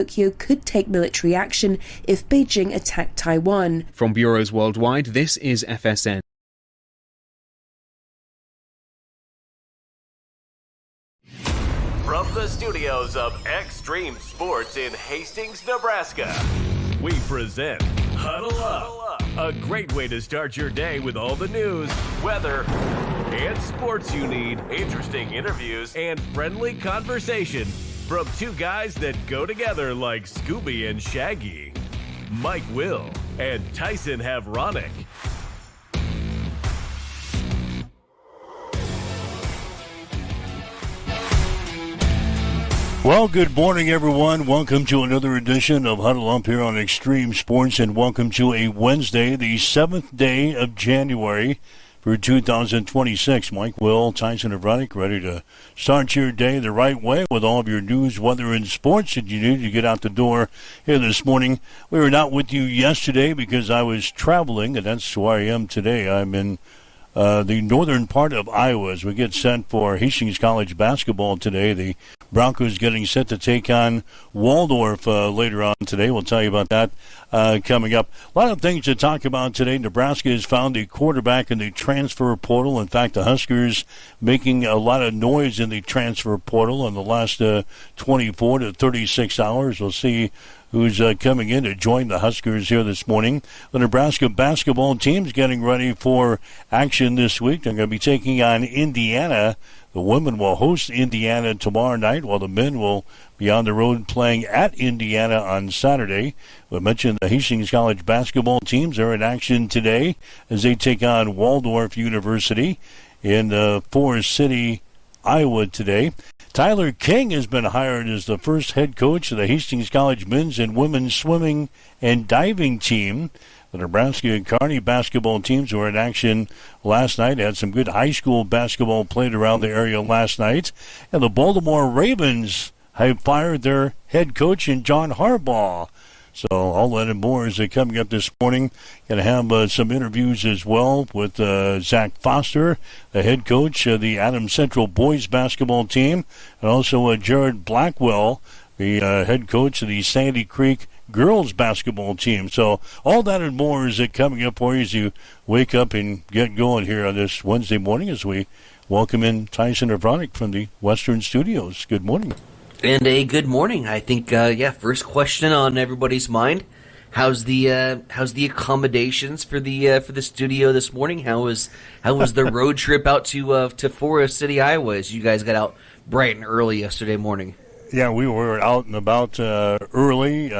Tokyo could take military action if Beijing attacked Taiwan. From bureaus worldwide, this is FSN. From the studios of Extreme Sports in Hastings, Nebraska, we present Huddle Up, a great way to start your day with all the news, weather, and sports you need, interesting interviews, and friendly conversation from two guys that go together like Scooby and Shaggy, Mike Will and Tyson Havronic. Well, good morning, everyone. Welcome to another edition of Huddle Up here on Extreme Sports, and welcome to a Wednesday, the 7th day of January for 2026. Mike Will, Tyson Havronic, ready to start your day the right way with all of your news, weather, and sports that you need to get out the door here this morning. We were not with you yesterday because I was traveling, and that's where I am today. I'm in the northern part of Iowa as we get set for Hastings College basketball today. The Broncos getting set to take on Waldorf later on today. We'll tell you about that coming up. A lot of things to talk about today. Nebraska has found a quarterback in the transfer portal. In fact, the Huskers making a lot of noise in the transfer portal in the last 24 to 36 hours. We'll see who's coming in to join the Huskers here this morning. The Nebraska basketball team's getting ready for action this week. They're going to be taking on Indiana. The women will host Indiana tomorrow night, while the men will be on the road playing at Indiana on Saturday. We mentioned the Hastings College basketball teams are in action today as they take on Waldorf University in Forest City, Iowa today. Tyler King has been hired as the first head coach of the Hastings College men's and women's swimming and diving team. The Nebraska and Kearney basketball teams were in action last night. Had some good high school basketball played around the area last night. And the Baltimore Ravens have fired their head coach in John Harbaugh. So all that and more is coming up this morning. Going to have some interviews as well with Zach Foster, the head coach of the Adams Central boys basketball team, and also Jared Blackwell, the head coach of the Sandy Creek girls basketball team. So all that and more is coming up for you as you wake up and get going here on this Wednesday morning as we welcome in Tyson Havronic from the Western Studios. Good morning. And a good morning. I think, first question on everybody's mind: how's the accommodations for the studio this morning? How was the road trip out to Forest City, Iowa? As you guys got out bright and early yesterday morning. Yeah, we were out and about early.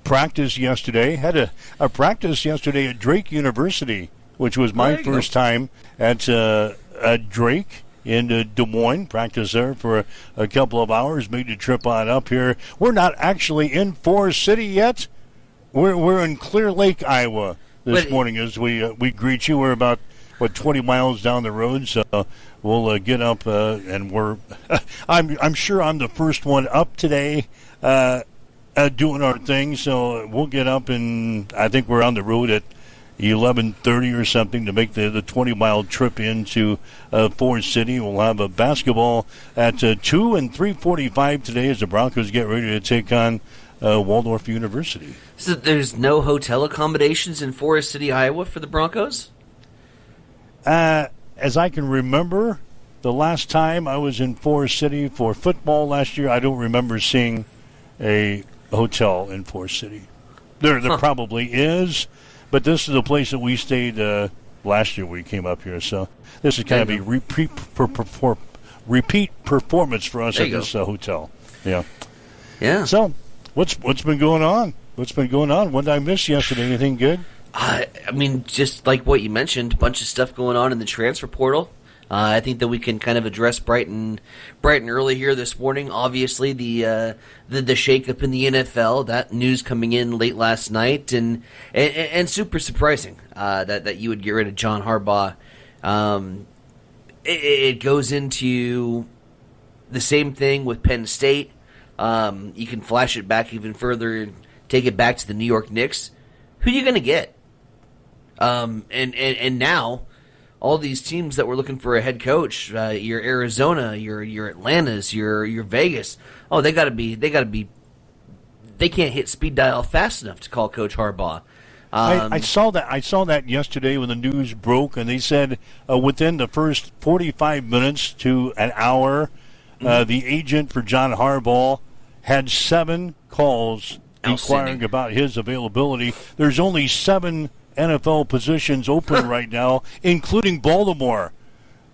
Practice yesterday. Had a practice yesterday at Drake University, which was my first time at Drake in Des Moines. Practice there for a couple of hours. Made the trip on up here. We're not actually in Forest City yet. We're in Clear Lake, Iowa this morning as we greet you. We're about 20 miles down the road, so we'll get up and we're. I'm sure I'm the first one up today. Doing our thing, so we'll get up, and I think we're on the road at 11:30 or something to make the 20-mile trip into Forest City. We'll have a basketball at 2 and 3:45 today as the Broncos get ready to take on Waldorf University. So there's no hotel accommodations in Forest City, Iowa for the Broncos? As I can remember, the last time I was in Forest City for football last year, I don't remember seeing a hotel in Forest City. There probably is, but this is the place that we stayed last year we came up here. So this is kind of a repeat performance for us at this hotel. Yeah. So what's been going on? What's been going on? What did I miss yesterday? Anything good? I mean, just like what you mentioned, a bunch of stuff going on in the transfer portal. I think that we can kind of address bright and early here this morning. Obviously, the shakeup in the NFL, that news coming in late last night, and super surprising that you would get rid of John Harbaugh. It goes into the same thing with Penn State. You can flash it back even further and take it back to the New York Knicks. Who are you going to get? And now all these teams that were looking for a head coach, your Arizona, your Atlantas, your Vegas. Oh, they got to be they can't hit speed dial fast enough to call Coach Harbaugh. I saw that. I saw that yesterday when the news broke, and they said within the first 45 minutes to an hour, the agent for John Harbaugh had 7 calls inquiring about his availability. There's only 7 NFL positions open right now, including Baltimore.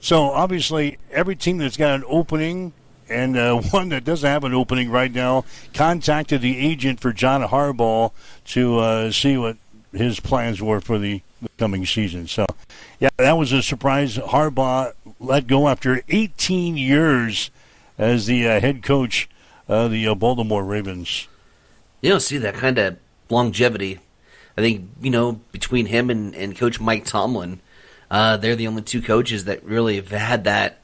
So obviously, every team that's got an opening and one that doesn't have an opening right now contacted the agent for John Harbaugh to see what his plans were for the coming season. So, yeah, that was a surprise. Harbaugh let go after 18 years as the head coach of the Baltimore Ravens. You don't see that kind of longevity. I think, between him and Coach Mike Tomlin, they're the only 2 coaches that really have had that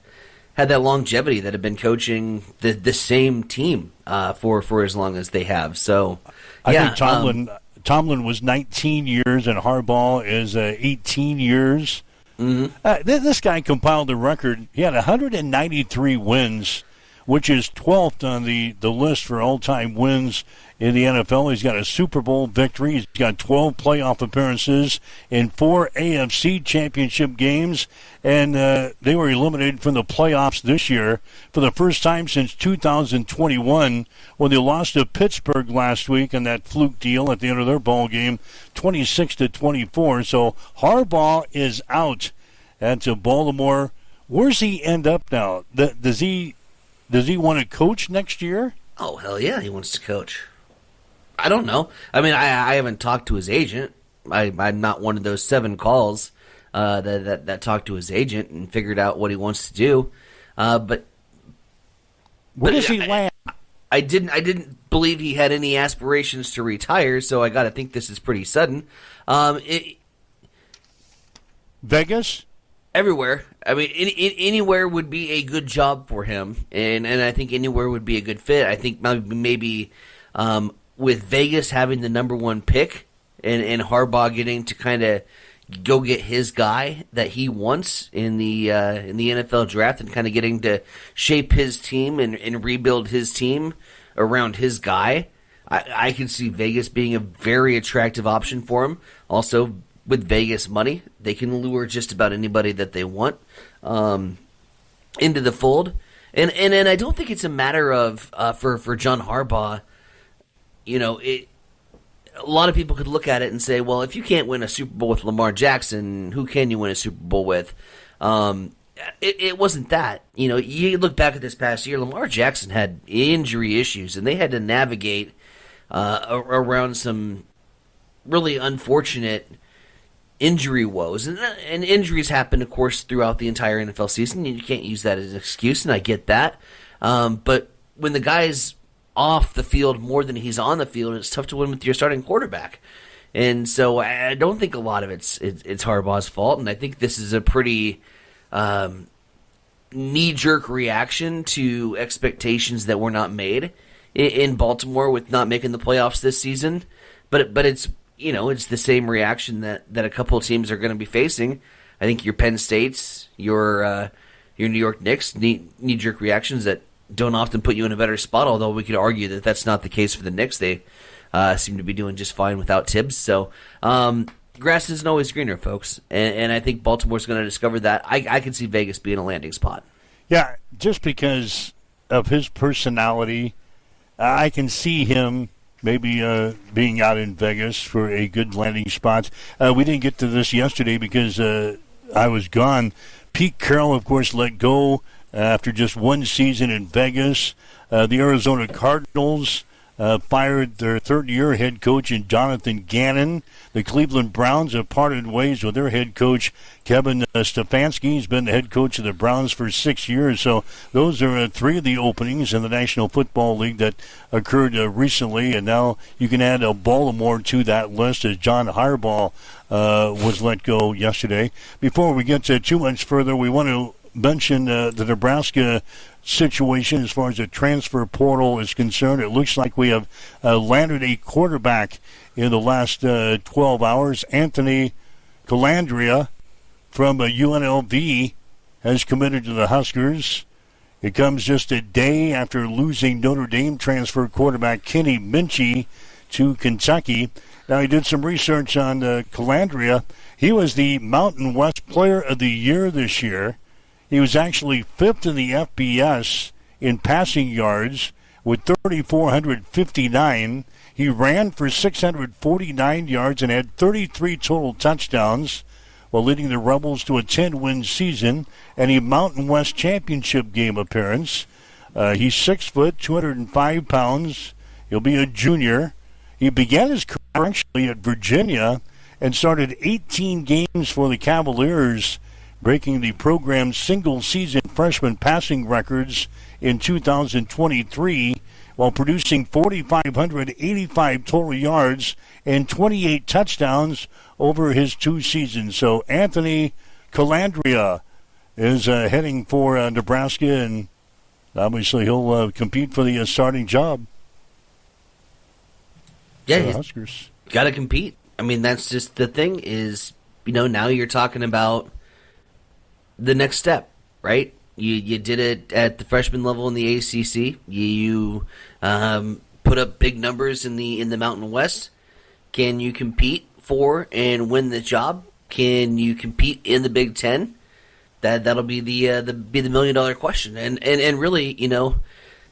longevity, that have been coaching the same team for as long as they have. So, yeah, I think Tomlin was 19 years and Harbaugh is 18 years. Mm-hmm. This guy compiled the record. He had 193 wins, which is 12th on the list for all-time wins in the NFL. He's got a Super Bowl victory. He's got 12 playoff appearances in 4 AFC championship games, and they were eliminated from the playoffs this year for the first time since 2021 when they lost to Pittsburgh last week in that fluke deal at the end of their ball game, 26-24. So Harbaugh is out at Baltimore. Where's he end up now? Does he want to coach next year? Oh, hell yeah, he wants to coach. I don't know. I mean, I haven't talked to his agent. I'm not one of those 7 calls that talked to his agent and figured out what he wants to do. But where does he land? I didn't believe he had any aspirations to retire, so I got to think this is pretty sudden. Vegas? Everywhere. I mean, anywhere would be a good job for him, and I think anywhere would be a good fit. I think maybe with Vegas having the number 1 pick and Harbaugh getting to kind of go get his guy that he wants in the NFL draft and kind of getting to shape his team and rebuild his team around his guy, I can see Vegas being a very attractive option for him. Also, with Vegas money, they can lure just about anybody that they want into the fold. And I don't think it's a matter of for John Harbaugh, a lot of people could look at it and say, well, if you can't win a Super Bowl with Lamar Jackson, who can you win a Super Bowl with? It wasn't that. You look back at this past year, Lamar Jackson had injury issues, and they had to navigate around some really unfortunate injury woes. And injuries happen, of course, throughout the entire NFL season. You can't use that as an excuse, and I get that. But when the guy's off the field more than he's on the field, it's tough to win with your starting quarterback. And so I don't think a lot of it's Harbaugh's fault, and I think this is a pretty knee-jerk reaction to expectations that were not made in Baltimore with not making the playoffs this season. But it's it's the same reaction that a couple of teams are going to be facing. I think your Penn States, your New York Knicks, knee-jerk reactions that don't often put you in a better spot, although we could argue that that's not the case for the Knicks. They seem to be doing just fine without Tibbs. So grass isn't always greener, folks. And I think Baltimore's going to discover that. I can see Vegas being a landing spot. Yeah, just because of his personality, I can see him maybe being out in Vegas for a good landing spot. We didn't get to this yesterday because I was gone. Pete Carroll, of course, let go after just 1 season in Vegas. The Arizona Cardinals fired their third-year head coach in Jonathan Gannon. The Cleveland Browns have parted ways with their head coach, Kevin Stefanski. He's been the head coach of the Browns for 6 years. So those are 3 of the openings in the National Football League that occurred recently. And now you can add Baltimore to that list as John Harbaugh was let go yesterday. Before we get too much further, we want to mention the Nebraska situation as far as the transfer portal is concerned. It looks like we have landed a quarterback in the last 12 hours. Anthony Calandria from UNLV has committed to the Huskers. It comes just a day after losing Notre Dame transfer quarterback Kenny Minchey to Kentucky. Now, he did some research on Calandria. He was the Mountain West Player of the Year this year. He was actually fifth in the FBS in passing yards with 3,459. He ran for 649 yards and had 33 total touchdowns while leading the Rebels to a 10-win season and a Mountain West Championship game appearance. He's 6 foot, 205 pounds. He'll be a junior. He began his career actually at Virginia and started 18 games for the Cavaliers, breaking the program's single-season freshman passing records in 2023 while producing 4,585 total yards and 28 touchdowns over his 2 seasons. So Anthony Calandria is heading for Nebraska, and obviously he'll compete for the starting job. Yeah, the Huskers got to compete. I mean, that's just the thing is, now you're talking about the next step, right? You did it at the freshman level in the ACC. You put up big numbers in the Mountain West. Can you compete for and win the job? Can you compete in the Big Ten? That'll be the $1 million question. And really,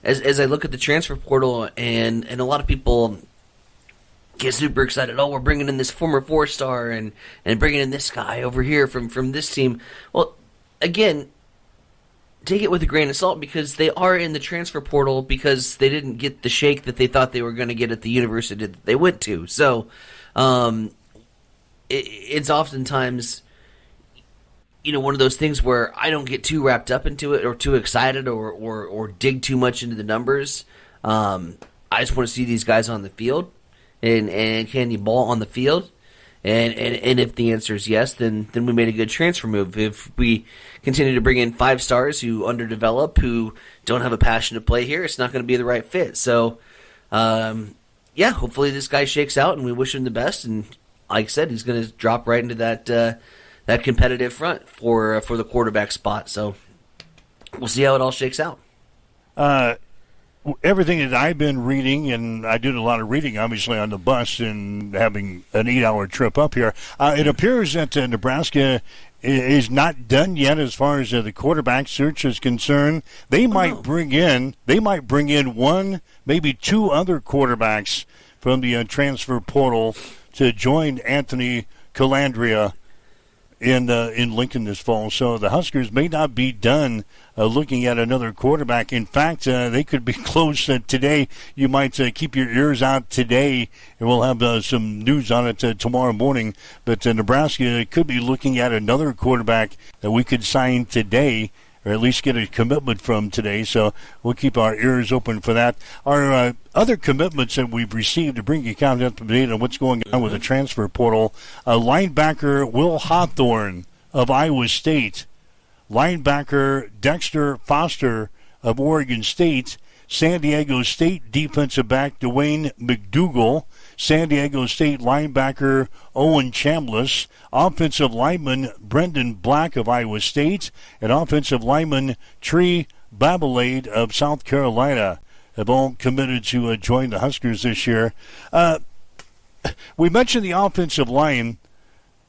as I look at the transfer portal and a lot of people get super excited. Oh, we're bringing in this former 4-star and bringing in this guy over here from this team. Well, again, take it with a grain of salt because they are in the transfer portal because they didn't get the shake that they thought they were going to get at the university that they went to. So it's oftentimes one of those things where I don't get too wrapped up into it or too excited or dig too much into the numbers. I just want to see these guys on the field. And can you ball on the field? And if the answer is yes, then we made a good transfer move. If we continue to bring in 5-stars who underdevelop, who don't have a passion to play here, it's not going to be the right fit. So, hopefully this guy shakes out, and we wish him the best. And like I said, he's going to drop right into that competitive front for the quarterback spot. So we'll see how it all shakes out. Everything that I've been reading, and I did a lot of reading, obviously, on the bus and having an 8-hour trip up here, it appears that Nebraska is not done yet as far as the quarterback search is concerned. They might bring in one, maybe 2 other quarterbacks from the transfer portal to join Anthony Calandria in Lincoln this fall. So the Huskers may not be done looking at another quarterback. In fact, they could be close today. You might keep your ears out today, and we'll have some news on it tomorrow morning. But Nebraska could be looking at another quarterback that we could sign today, or at least get a commitment from today. So we'll keep our ears open for that. Our other commitments that we've received to bring you count up to date on what's going on with the transfer portal. Linebacker Will Hawthorne of Iowa State. Linebacker Dexter Foster of Oregon State. San Diego State defensive back Dwayne McDougal. San Diego State linebacker Owen Chambliss, offensive lineman Brendan Black of Iowa State, and offensive lineman Tree Babalade of South Carolina have all committed to join the Huskers this year. We mentioned the offensive line.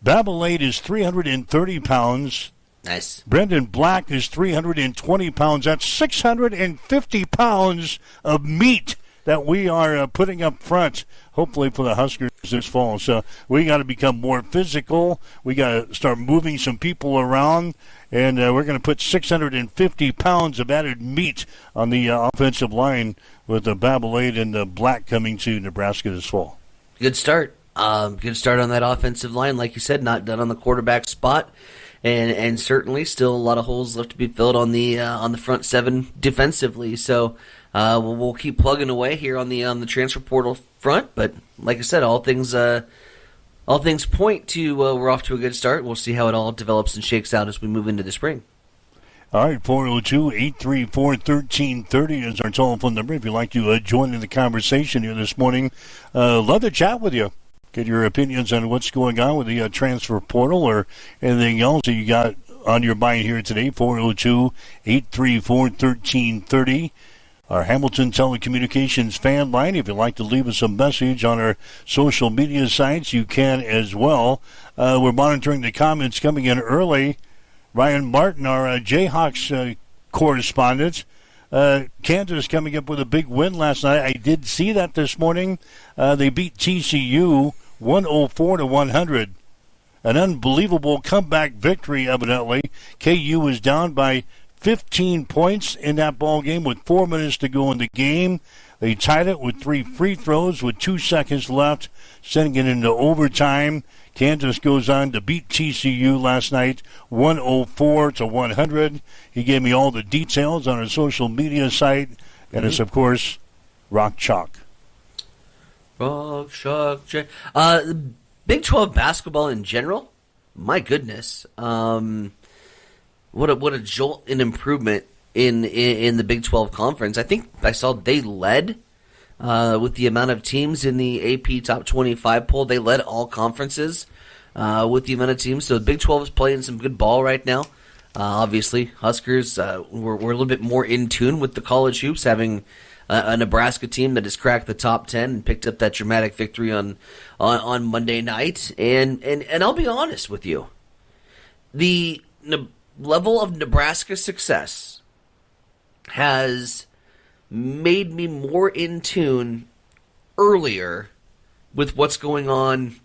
Babalade is 330 pounds. Nice. Brendan Black is 320 pounds. That's 650 pounds of meat that we are putting up front, hopefully for the Huskers this fall. So we got to become more physical. We got to start moving some people around, and we're going to put 650 pounds of added meat on the offensive line with the Babalade and the Black coming to Nebraska this fall. Good start. Good start on that offensive line. Like you said, not done on the quarterback spot. And certainly still a lot of holes left to be filled on the front seven defensively. So we'll keep plugging away here on the transfer portal front. But like I said, all things point to we're off to a good start. We'll see how it all develops and shakes out as we move into the spring. All right, 402-834-1330 is our telephone number if you'd like to join in the conversation here this morning. Love to chat with you. Get your opinions on what's going on with the transfer portal or anything else that you got on your mind here today, 402-834-1330. Our Hamilton Telecommunications fan line. If you'd like to leave us a message on our social media sites, you can as well. We're monitoring the comments coming in early. Ryan Martin, our Jayhawks correspondent. Kansas coming up with a big win last night. I did see that this morning. They beat TCU 104-100. An unbelievable comeback victory, evidently. KU was down by 15 points in that ball game with 4 minutes to go in the game. They tied it with 3 free throws with 2 seconds left, sending it into overtime. Kansas goes on to beat TCU last night 104-100. He gave me all the details on our social media site, and it's, of course, Rock Chalk. Rock Chalk. Big 12 basketball in general, my goodness. What a jolt in improvement in the Big 12 conference. I think I saw they led with the amount of teams in the AP Top 25 poll. They led all conferences with the amount of teams. So the Big 12 is playing some good ball right now. Obviously, Huskers we're a little bit more in tune with the college hoops, having a Nebraska team that has cracked the top 10 and picked up that dramatic victory on Monday night. And I'll be honest with you, the level of Nebraska success has made me more in tune earlier with what's going on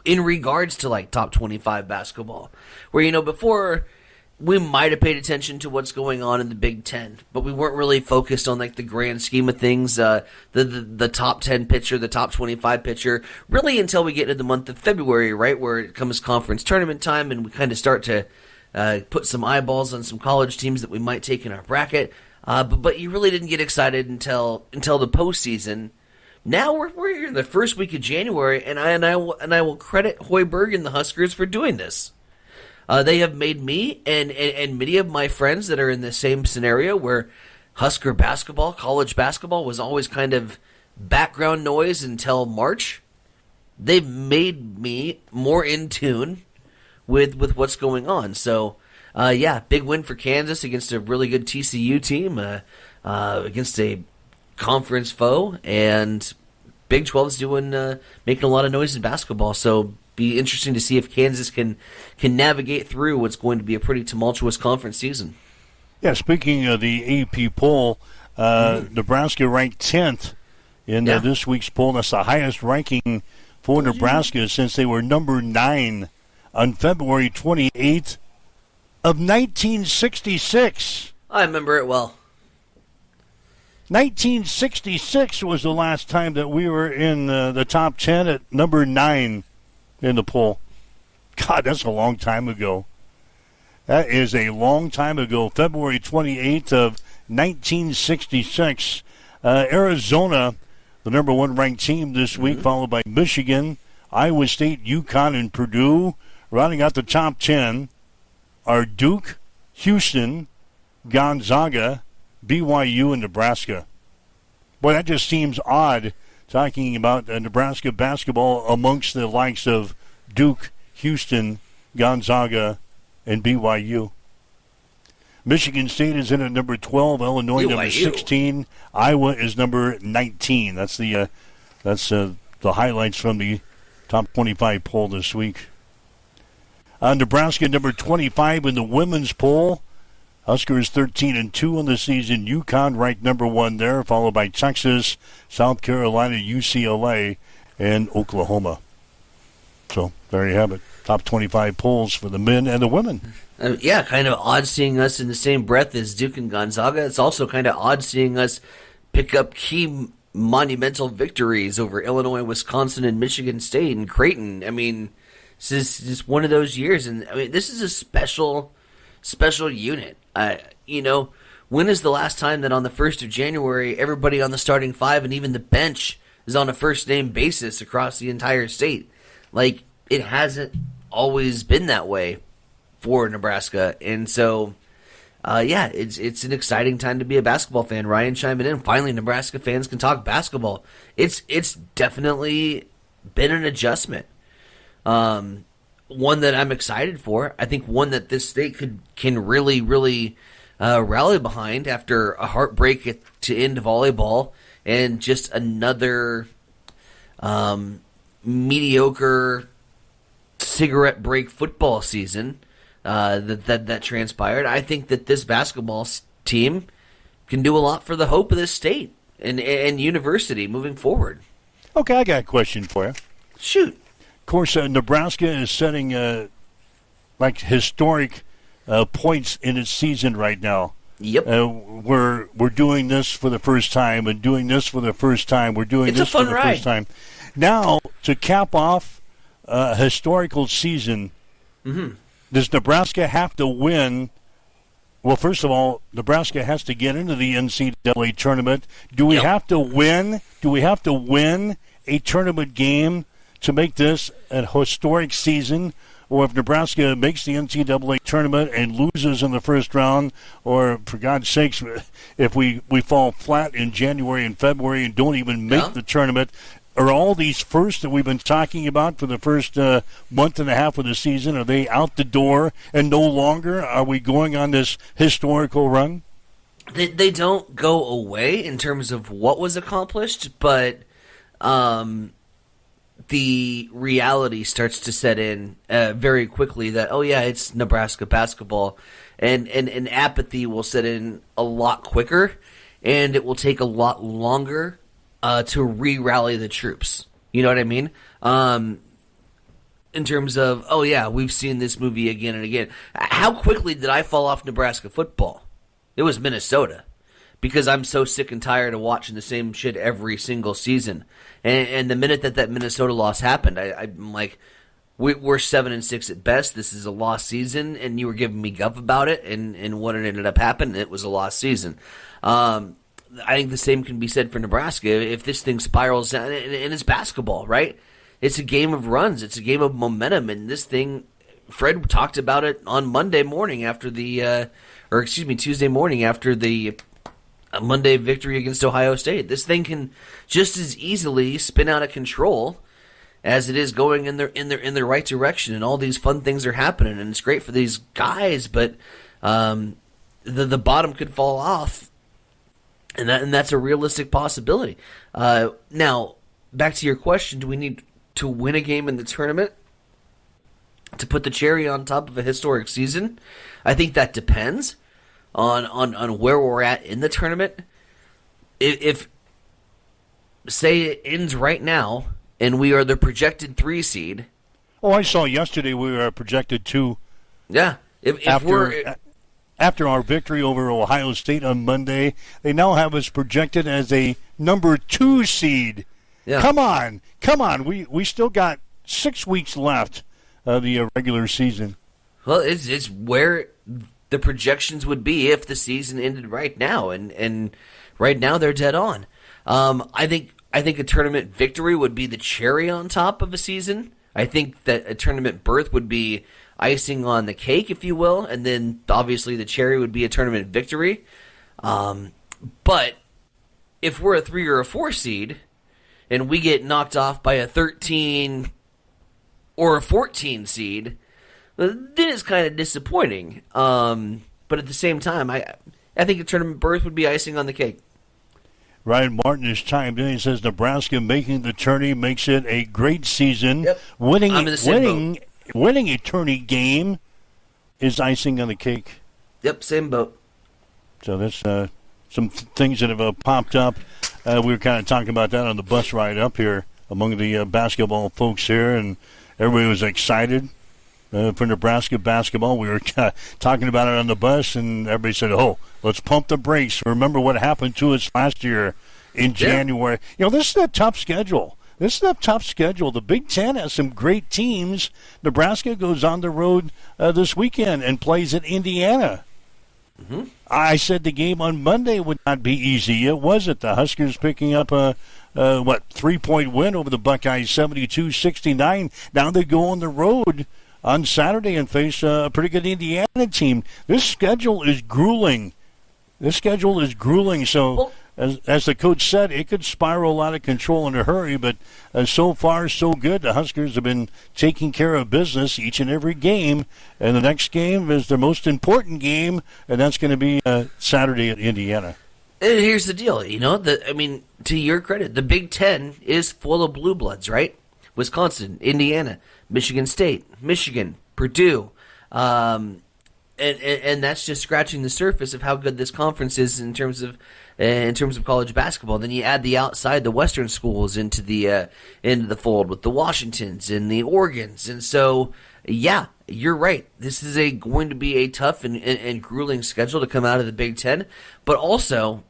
in regards to like top 25 basketball, where before we might have paid attention to what's going on in the Big Ten, but we weren't really focused on like the grand scheme of things, the top 10 picture, the top 25 picture, really until we get into the month of February, right, where it comes conference tournament time, and we kind of start to put some eyeballs on some college teams that we might take in our bracket. But you really didn't get excited until the postseason. Now we're here in the first week of January, and I will credit Hoiberg and the Huskers for doing this. They have made me and many of my friends that are in the same scenario where Husker basketball, college basketball, was always kind of background noise until March. They've made me more in tune with what's going on. So, big win for Kansas against a really good TCU team, against a conference foe, and Big 12's making a lot of noise in basketball. So, be interesting to see if Kansas can navigate through what's going to be a pretty tumultuous conference season. Yeah, speaking of the AP poll, Nebraska ranked 10th in this week's poll. That's the highest ranking for Nebraska since they were number 9 on February 28th of 1966. I remember it well. 1966 was the last time that we were in the top 10 at number 9 in the poll. God, that's a long time ago. That is a long time ago. February 28th of 1966. Arizona, the number 1 ranked team this week, followed by Michigan, Iowa State, UConn, and Purdue. Rounding out the top 10 are Duke, Houston, Gonzaga, BYU, and Nebraska. Boy, that just seems odd, talking about Nebraska basketball amongst the likes of Duke, Houston, Gonzaga, and BYU. Michigan State is in at number 12, Illinois number 16, Iowa is number 19. That's the highlights from the top 25 poll this week. Nebraska number 25 in the women's poll. Huskers 13-2 on the season. UConn ranked number 1 there, followed by Texas, South Carolina, UCLA, and Oklahoma. So there you have it. Top 25 polls for the men and the women. Kind of odd seeing us in the same breath as Duke and Gonzaga. It's also kind of odd seeing us pick up key monumental victories over Illinois, Wisconsin, and Michigan State and Creighton. I mean, this is just one of those years, and I mean, this is a special unit. When is the last time that on the 1st of January, everybody on the starting 5 and even the bench is on a first-name basis across the entire state? Like, it hasn't always been that way for Nebraska. And so, it's an exciting time to be a basketball fan. Ryan chiming in. Finally, Nebraska fans can talk basketball. It's definitely been an adjustment. one that I'm excited for. I think one that this state can really, really rally behind after a heartbreak to end volleyball and just another mediocre cigarette break football season that transpired. I think that this basketball team can do a lot for the hope of this state and university moving forward. Okay, I got a question for you. Shoot. Of course, Nebraska is setting historic points in its season right now. Yep. We're doing this for the first time and doing this for the first time. We're doing this for the first time. Now, to cap off a historical season, does Nebraska have to win? Well, first of all, Nebraska has to get into the NCAA tournament. Do we have to win? Do we have to win a tournament game to make this a historic season? Or if Nebraska makes the NCAA tournament and loses in the first round, or for God's sakes, if we fall flat in January and February and don't even make the tournament, are all these firsts that we've been talking about for the first month and a half of the season, are they out the door and no longer are we going on this historical run? They don't go away in terms of what was accomplished, but the reality starts to set in very quickly that, oh yeah, it's Nebraska basketball, and apathy will set in a lot quicker, and it will take a lot longer to re-rally the troops. You know what I mean? In terms of, oh yeah, we've seen this movie again and again. How quickly did I fall off Nebraska football? It was Minnesota. Because I'm so sick and tired of watching the same shit every single season. And the minute that Minnesota loss happened, I'm like, we're 7-6 at best. This is a lost season, and you were giving me guff about it. And what it ended up happening, it was a lost season. I think the same can be said for Nebraska. If this thing spirals down, and it's basketball, right? It's a game of runs. It's a game of momentum. And this thing, Fred talked about it on Monday morning after Tuesday morning after the Monday victory against Ohio State. This thing can just as easily spin out of control as it is going in the right direction, and all these fun things are happening, and it's great for these guys. But the bottom could fall off, and that's a realistic possibility. Now, back to your question: do we need to win a game in the tournament to put the cherry on top of a historic season? I think that depends on where we're at in the tournament. If say it ends right now and we are the projected 3 seed. Oh, I saw yesterday we were projected 2. Yeah. After our victory over Ohio State on Monday, they now have us projected as a number 2 seed. Yeah. Come on. We still got 6 weeks left of the regular season. Well, it's where the projections would be if the season ended right now, and right now they're dead on. I think a tournament victory would be the cherry on top of a season. I think that a tournament berth would be icing on the cake, if you will, and then obviously the cherry would be a tournament victory. But if we're a 3 or a 4 seed and we get knocked off by a 13 or a 14 seed, then it's kind of disappointing. But at the same time, I think a tournament berth would be icing on the cake. Ryan Martin has chimed in. He says Nebraska making the tourney makes it a great season. Yep. Winning a tourney game is icing on the cake. Yep, same boat. So that's some things that have popped up. We were kind of talking about that on the bus ride up here among the basketball folks here, and everybody was excited for Nebraska basketball. We were talking about it on the bus, and everybody said, oh, let's pump the brakes. Remember what happened to us last year in January. You know, this is a tough schedule. The Big Ten has some great teams. Nebraska goes on the road this weekend and plays at Indiana. Mm-hmm. I said the game on Monday would not be easy. It wasn't. The Huskers picking up a 3-point win over the Buckeyes, 72-69. Now they go on the road on Saturday and face a pretty good Indiana team. This schedule is grueling. So as the coach said, it could spiral out of control in a hurry, but so far, so good. The Huskers have been taking care of business each and every game, and the next game is their most important game, and that's going to be Saturday at Indiana. And here's the deal, to your credit, the Big Ten is full of blue bloods, right? Wisconsin, Indiana, Michigan State, Michigan, Purdue, and that's just scratching the surface of how good this conference is in terms of college basketball. Then you add the Western schools into the fold with the Washingtons and the Oregons, and so yeah, you're right. This is going to be a tough and grueling schedule to come out of the Big Ten, but also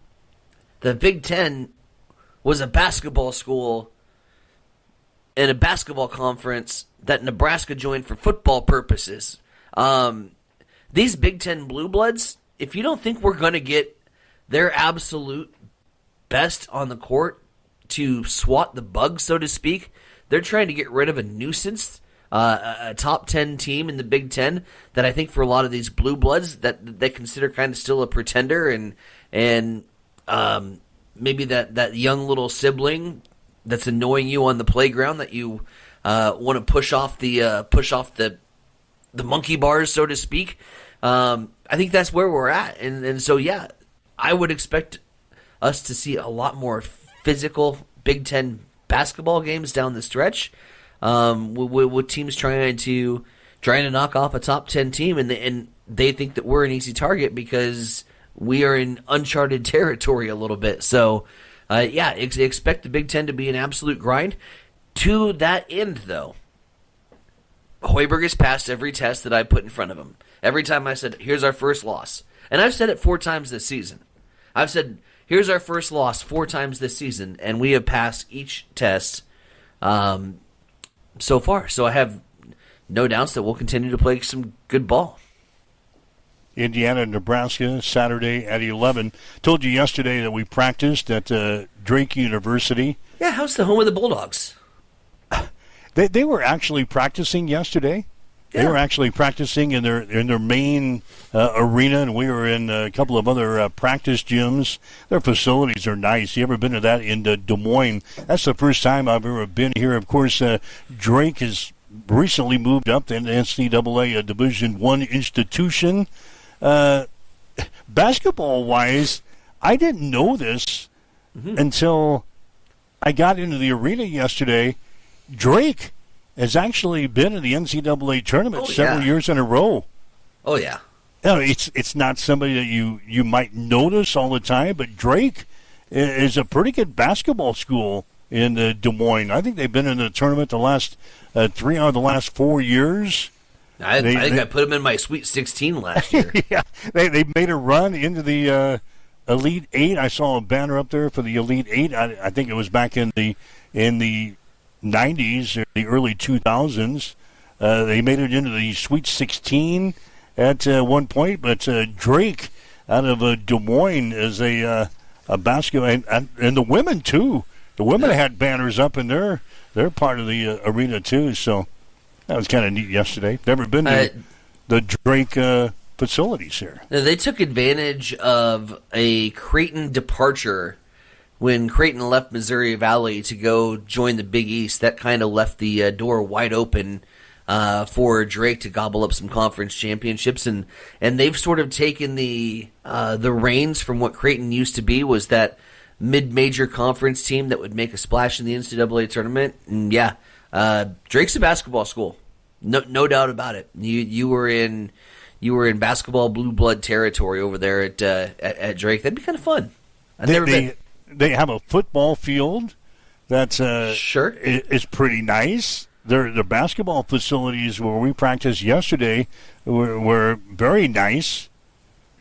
the Big Ten was a basketball school and a basketball conference that Nebraska joined for football purposes. These Big Ten blue bloods, if you don't think we're going to get their absolute best on the court to swat the bug, so to speak, they're trying to get rid of a nuisance, a top 10 team in the Big Ten that I think for a lot of these blue bloods that they consider kind of still a pretender, and maybe that young little sibling that's annoying you on the playground that you want to push off the monkey bars, so to speak. I think that's where we're at, and so yeah, I would expect us to see a lot more physical Big Ten basketball games down the stretch, with teams trying to knock off a top 10 team, and they think that we're an easy target because we are in uncharted territory a little bit. So, expect the Big Ten to be an absolute grind. To that end, though, Hoiberg has passed every test that I put in front of him. Every time I said, here's our first loss. And I've said it 4 times this season. I've said, here's our first loss 4 times this season, and we have passed each test so far. So I have no doubts that we'll continue to play some good ball. Indiana, Nebraska, Saturday at 11. Told you yesterday that we practiced at Drake University. Yeah, how's the home of the Bulldogs? They were actually practicing yesterday. Yeah. They were actually practicing in their main arena, and we were in a couple of other practice gyms. Their facilities are nice. You ever been to that in Des Moines? That's the first time I've ever been here. Of course, Drake has recently moved up to the NCAA Division I institution. Basketball-wise, I didn't know this until I got into the arena yesterday. Drake has actually been in the NCAA tournament several years in a row. Oh, yeah. You know, it's not somebody that you might notice all the time, but Drake is a pretty good basketball school in Des Moines. I think they've been in the tournament the last 3 out of the last 4 years. I think I put them in my Sweet 16 last year. Yeah, they made a run into the Elite Eight. I saw a banner up there for the Elite Eight. I think it was back in the 90s or the early 2000s. They made it into the Sweet 16 at one point. But Drake out of Des Moines is a basketball, and the women too. The women had banners up in their part of the arena too. So. That was kind of neat yesterday. Never been to the Drake facilities here. They took advantage of a Creighton departure when Creighton left Missouri Valley to go join the Big East. That kind of left the door wide open for Drake to gobble up some conference championships, and they've sort of taken the reins from what Creighton used to be, was that mid-major conference team that would make a splash in the NCAA tournament. And yeah. Drake's a basketball school, no doubt about it. You were in basketball blue blood territory over there at Drake. That'd be kind of fun. I've never been. They have a football field that's sure is pretty nice. Their basketball facilities where we practiced yesterday were very nice.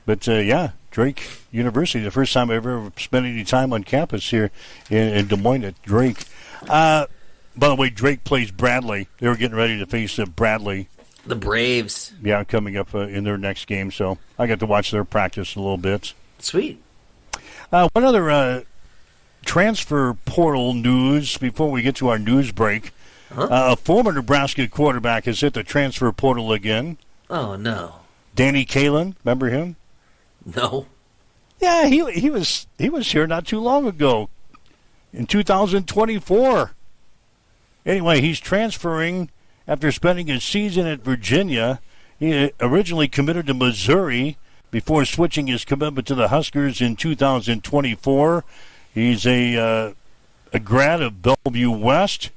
But yeah, Drake University, the first time I've ever spent any time on campus here in Des Moines at Drake. By the way, Drake plays Bradley. They were getting ready to face Bradley. The Braves. Yeah, coming up in their next game. So I got to watch their practice a little bit. Sweet. One other transfer portal news before we get to our news break. A former Nebraska quarterback has hit the transfer portal again. Oh, no. Danny Kalin, remember him? No. Yeah, he was here not too long ago, in 2024. Anyway, he's transferring after spending a season at Virginia. He originally committed to Missouri before switching his commitment to the Huskers in 2024. He's a grad of Bellevue West,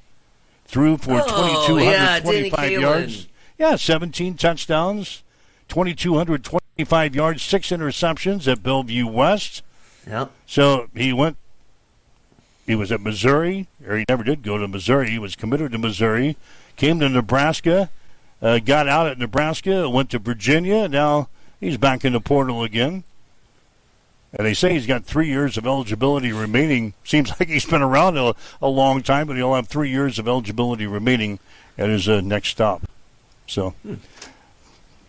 threw for 2,225 yards. Yeah, 17 touchdowns, 2,225 yards, 6 interceptions at Bellevue West. Yep. So he was at Missouri, or he never did go to Missouri. He was committed to Missouri, came to Nebraska, got out at Nebraska, went to Virginia. Now he's back in the portal again. And they say he's got 3 years of eligibility remaining. Seems like he's been around a long time, but he'll have 3 years of eligibility remaining at his next stop. So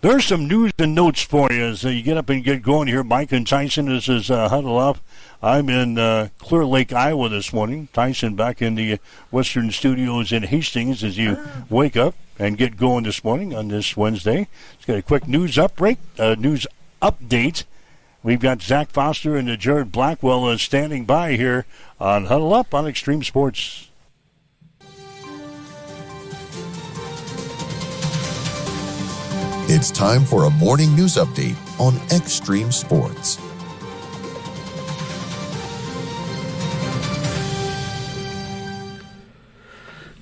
there's some news and notes for you as you get up and get going here. Mike and Tyson, this is Huddle Up. I'm in Clear Lake, Iowa this morning. Tyson back in the Western Studios in Hastings as you wake up and get going this morning on this Wednesday. Let's get a quick news update. We've got Zach Foster and Jared Blackwell standing by here on Huddle Up on Extreme Sports. It's time for a morning news update on Extreme Sports.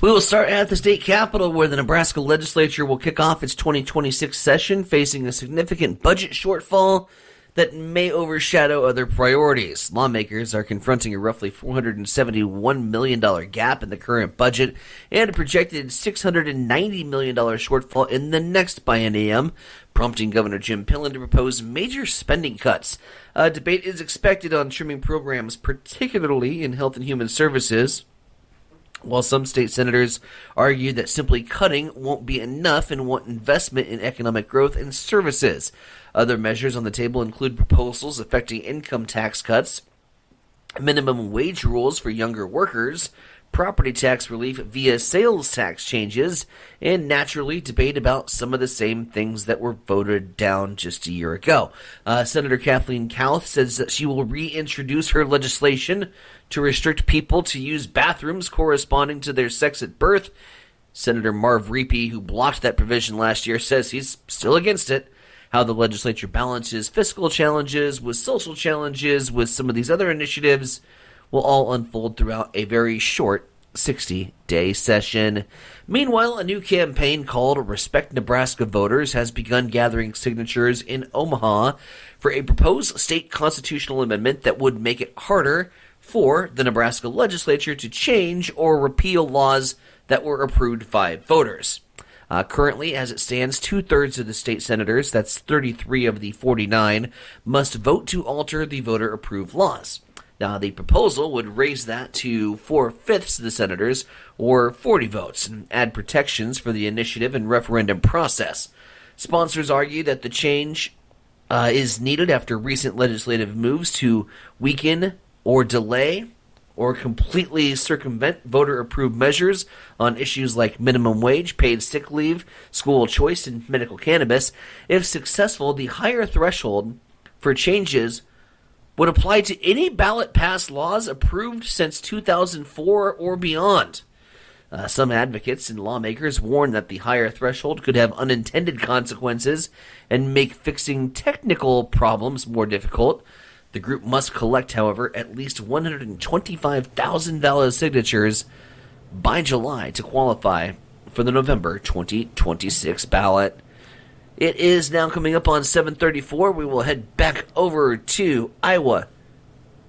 We will start at the state capitol, where the Nebraska legislature will kick off its 2026 session, facing a significant budget shortfall that may overshadow other priorities. Lawmakers are confronting a roughly $471 million gap in the current budget and a projected $690 million shortfall in the next biennium, prompting Governor Jim Pillen to propose major spending cuts. A debate is expected on trimming programs, particularly in health and human services, while some state senators argue that simply cutting won't be enough and want investment in economic growth and services. Other measures on the table include proposals affecting income tax cuts, minimum wage rules for younger workers, property tax relief via sales tax changes, and naturally debate about some of the same things that were voted down just a year ago. Senator Kathleen Kauth says that she will reintroduce her legislation to restrict people to use bathrooms corresponding to their sex at birth. Senator Marv Reapy, who blocked that provision last year, says he's still against it. How the legislature balances fiscal challenges with social challenges with some of these other initiatives will all unfold throughout a very short 60-day session. Meanwhile, a new campaign called Respect Nebraska Voters has begun gathering signatures in Omaha for a proposed state constitutional amendment that would make it harder for the Nebraska legislature to change or repeal laws that were approved by voters. Currently, as it stands, 2/3 of the state senators, that's 33 of the 49, must vote to alter the voter-approved laws. Now, the proposal would raise that to 4/5 of the senators, or 40 votes, and add protections for the initiative and referendum process. Sponsors argue that the change is needed after recent legislative moves to weaken or delay or completely circumvent voter-approved measures on issues like minimum wage, paid sick leave, school choice, and medical cannabis. If successful, the higher threshold for changes would apply to any ballot-passed laws approved since 2004 or beyond. Some advocates and lawmakers warn that the higher threshold could have unintended consequences and make fixing technical problems more difficult. The group must collect, however, at least 125,000 valid signatures by July to qualify for the November 2026 ballot. It is now coming up on 7:34. We will head back over to Iowa,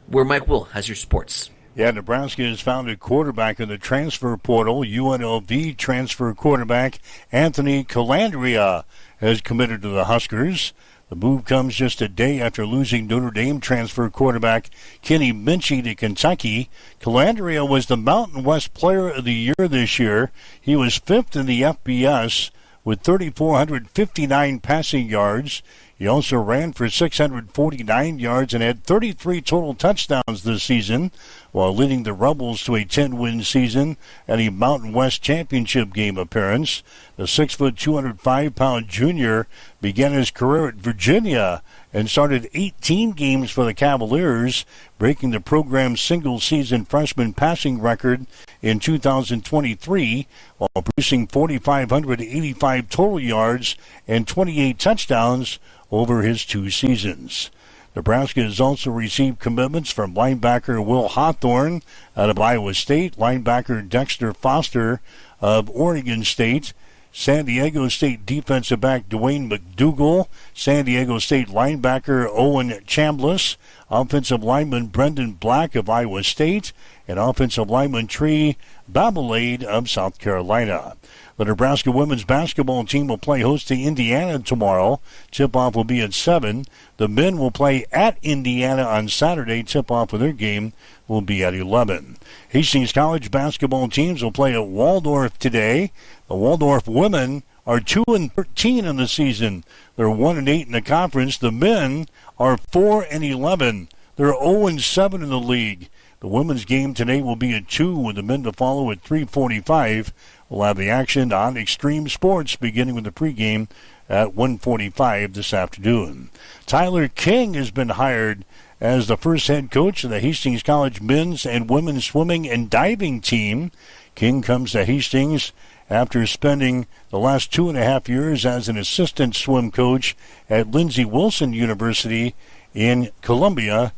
where Mike Will has your sports. Yeah, Nebraska has found a quarterback in the transfer portal. UNLV transfer quarterback Anthony Calandria has committed to the Huskers. The move comes just a day after losing Notre Dame transfer quarterback Kenny Minchey to Kentucky. Calandria was the Mountain West Player of the Year this year. He was 5th in the FBS with 3,459 passing yards. He also ran for 649 yards and had 33 total touchdowns this season, while leading the Rebels to a 10-win season and a Mountain West Championship game appearance. The 6', 205-pound junior began his career at Virginia and started 18 games for the Cavaliers, breaking the program's single-season freshman passing record in 2023, while producing 4,585 total yards and 28 touchdowns over his 2 seasons. Nebraska has also received commitments from linebacker Will Hawthorne out of Iowa State, linebacker Dexter Foster of Oregon State, San Diego State defensive back Dwayne McDougal, San Diego State linebacker Owen Chambliss, offensive lineman Brendan Black of Iowa State, and offensive lineman Tree Babalade of South Carolina. The Nebraska women's basketball team will play host to Indiana tomorrow. Tip-off will be at 7. The men will play at Indiana on Saturday. Tip-off for their game will be at 11. Hastings College basketball teams will play at Waldorf today. The Waldorf women are 2-13 in the season. They're 1-8 in the conference. The men are 4-11. They're 0-7 in the league. The women's game today will be at 2, with the men to follow at 3:45. We'll have the action on Extreme Sports, beginning with the pregame at 1:45 this afternoon. Tyler King has been hired as the first head coach of the Hastings College men's and women's swimming and diving team. King comes to Hastings after spending the last 2.5 years as an assistant swim coach at Lindsey Wilson University in Columbia,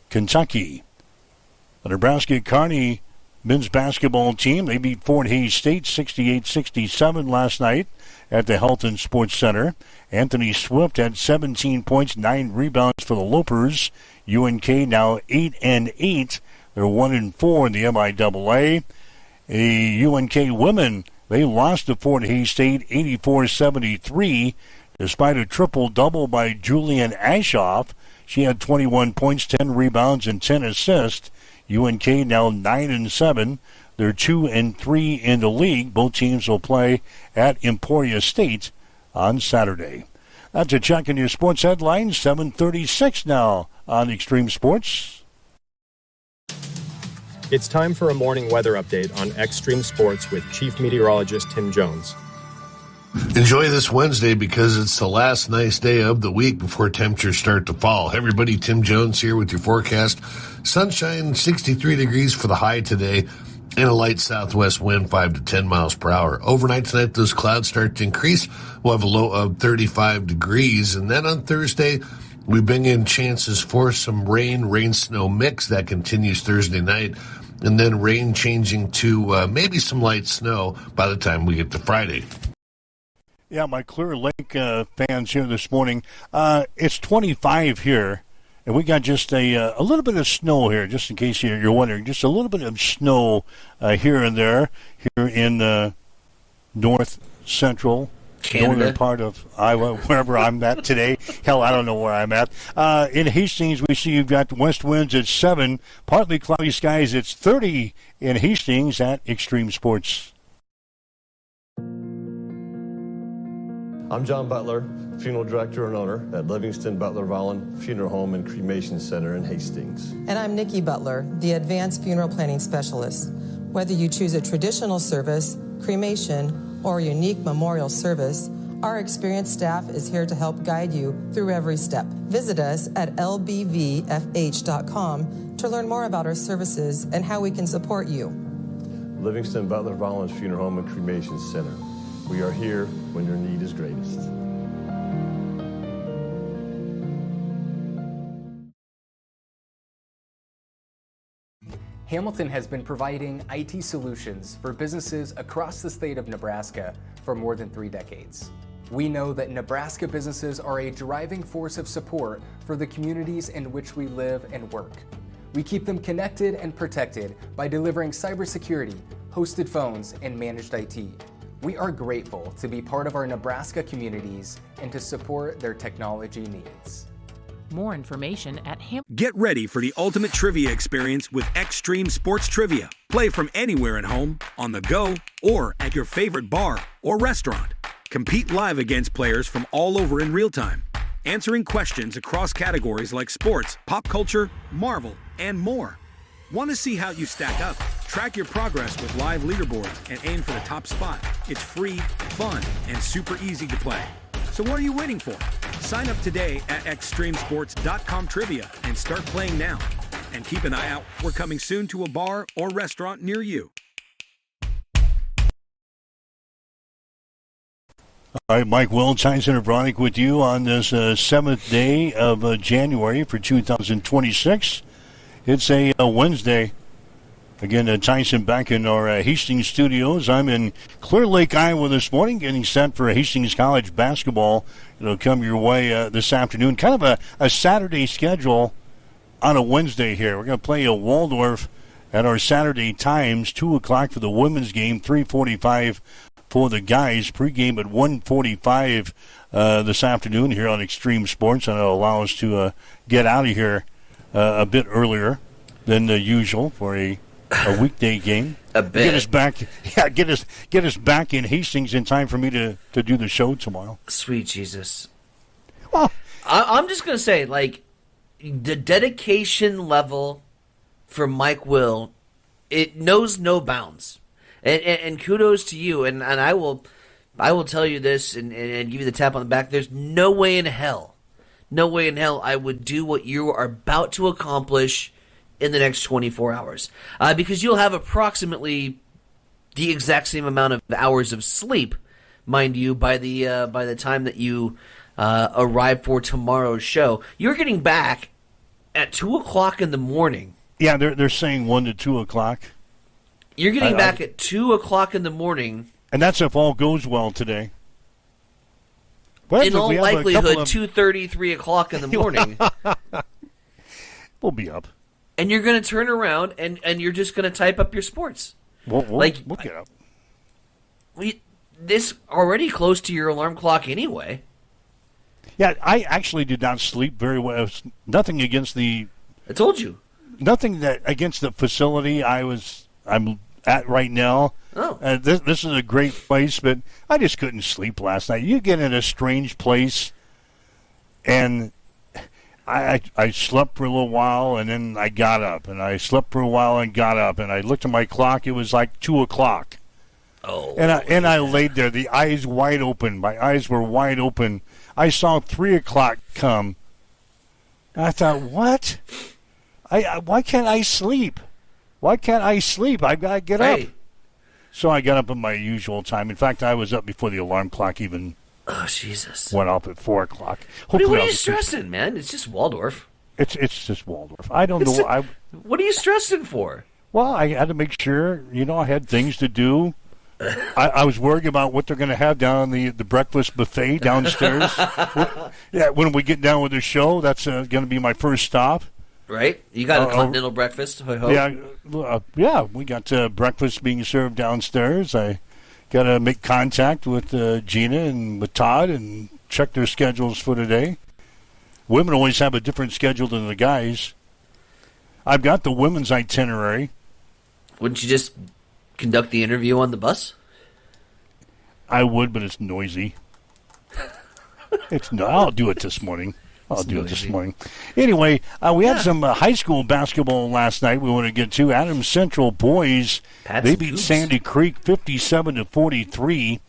Kentucky. The Nebraska Kearney men's basketball team, they beat Fort Hays State 68-67 last night at the Health and Sports Center. Anthony Swift had 17 points, 9 rebounds for the Lopers. UNK now 8-8. They're 1-4 in the MIAA. The UNK women, they lost to Fort Hays State 84-73, despite a triple-double by Julian Ashoff. She had 21 points, 10 rebounds, and 10 assists. UNK now 9-7. They're 2-3 in the league. Both teams will play at Emporia State on Saturday. That's a check in your sports headlines. 7:36 now on Extreme Sports. It's time for a morning weather update on Extreme Sports with Chief Meteorologist Tim Jones. Enjoy this Wednesday because it's the last nice day of the week before temperatures start to fall. Hey everybody, Tim Jones here with your forecast. Sunshine, 63 degrees for the high today, and a light southwest wind, 5 to 10 miles per hour. Overnight tonight, those clouds start to increase. We'll have a low of 35 degrees, and then on Thursday, we bring in chances for some rain-snow mix that continues Thursday night, and then rain changing to maybe some light snow by the time we get to Friday. Yeah, my Clear Lake fans here this morning. It's 25 here, and we got just a little bit of snow here, just in case you're wondering. Just a little bit of snow here and there, here in north central Canada, northern part of Iowa, wherever I'm at today. Hell, I don't know where I'm at. In Hastings, we see you've got west winds at 7, partly cloudy skies. It's 30 in Hastings at Extreme Sports. I'm John Butler, funeral director and owner at Livingston Butler Volland Funeral Home and Cremation Center in Hastings. And I'm Nikki Butler, the advanced funeral planning specialist. Whether you choose a traditional service, cremation, or a unique memorial service, our experienced staff is here to help guide you through every step. Visit us at lbvfh.com to learn more about our services and how we can support you. Livingston Butler Volland Funeral Home and Cremation Center. We are here when your need is greatest. Hamilton has been providing IT solutions for businesses across the state of Nebraska for more than 3 decades. We know that Nebraska businesses are a driving force of support for the communities in which we live and work. We keep them connected and protected by delivering cybersecurity, hosted phones, and managed IT. We are grateful to be part of our Nebraska communities and to support their technology needs. More information at Get ready for the ultimate trivia experience with Extreme Sports Trivia. Play from anywhere at home, on the go, or at your favorite bar or restaurant. Compete live against players from all over in real time. answering questions across categories like sports, pop culture, Marvel, and more. Want to see how you stack up? Track your progress with live leaderboards and aim for the top spot. It's free, fun, and super easy to play. So what are you waiting for? Sign up today at extremesports.com trivia and start playing now. And keep an eye out. We're coming soon to a bar or restaurant near you. All right, Mike Will, Tyson Abronic with you on this 7th day of January for 2026. It's a Wednesday. Again, Tyson back in our Hastings studios. I'm in Clear Lake, Iowa this morning, getting set for Hastings College basketball. It'll come your way this afternoon. Kind of a Saturday schedule on a Wednesday here. We're going to play a Waldorf at our Saturday times, 2 o'clock for the women's game, 3:45 for the guys. Pregame at 1:45 this afternoon here on Extreme Sports, and it'll allow us to get out of here a bit earlier than usual for a weekday game. A bit. Get us back. Yeah, get us back in Hastings in time for me to do the show tomorrow. Sweet Jesus. Well, I'm just gonna say, like, the dedication level for Mike Will, it knows no bounds. And kudos to you. And I will tell you this and give you the tap on the back. There's no way in hell I would do what you are about to accomplish in the next 24 hours. Because you'll have approximately the exact same amount of hours of sleep, mind you, by the time that you arrive for tomorrow's show. You're getting back at 2 o'clock in the morning. Yeah, they're saying 1 to 2 o'clock. You're getting back at 2 o'clock in the morning. And that's if all goes well today. But in all likelihood, 2:30, 3 o'clock in the morning. We'll be up. And you're going to turn around and you're just going to type up your sports. We'll get up. This already close to your alarm clock anyway. Yeah, I actually did not sleep very well. Nothing against the... I told you. Nothing against the facility I'm at right now. Oh. This is a great place, but I just couldn't sleep last night. You get in a strange place, and I slept for a little while, and then I got up, and I slept for a while and got up, and I looked at my clock. It was like 2 o'clock. Oh. And I laid there, the eyes wide open. My eyes were wide open. I saw 3 o'clock come. And I thought, what? Why can't I sleep? Why can't I sleep? I got to get up. So I got up at my usual time. In fact, I was up before the alarm clock even went off at 4 o'clock. What are you stressing, man? It's just Waldorf. It's just Waldorf. I don't know. What are you stressing for? Well, I had to make sure, I had things to do. I was worried about what they're going to have down on the breakfast buffet downstairs. When we get down with the show, that's going to be my first stop. Right? You got a continental breakfast, I hope. Yeah, we got breakfast being served downstairs. I got to make contact with Gina and with Todd and check their schedules for today. Women always have a different schedule than the guys. I've got the women's itinerary. Wouldn't you just conduct the interview on the bus? I would, but it's noisy. I'll do it this morning. Anyway, we had some high school basketball last night we want to get to. Adams Central boys, they beat Sandy Creek 57-43.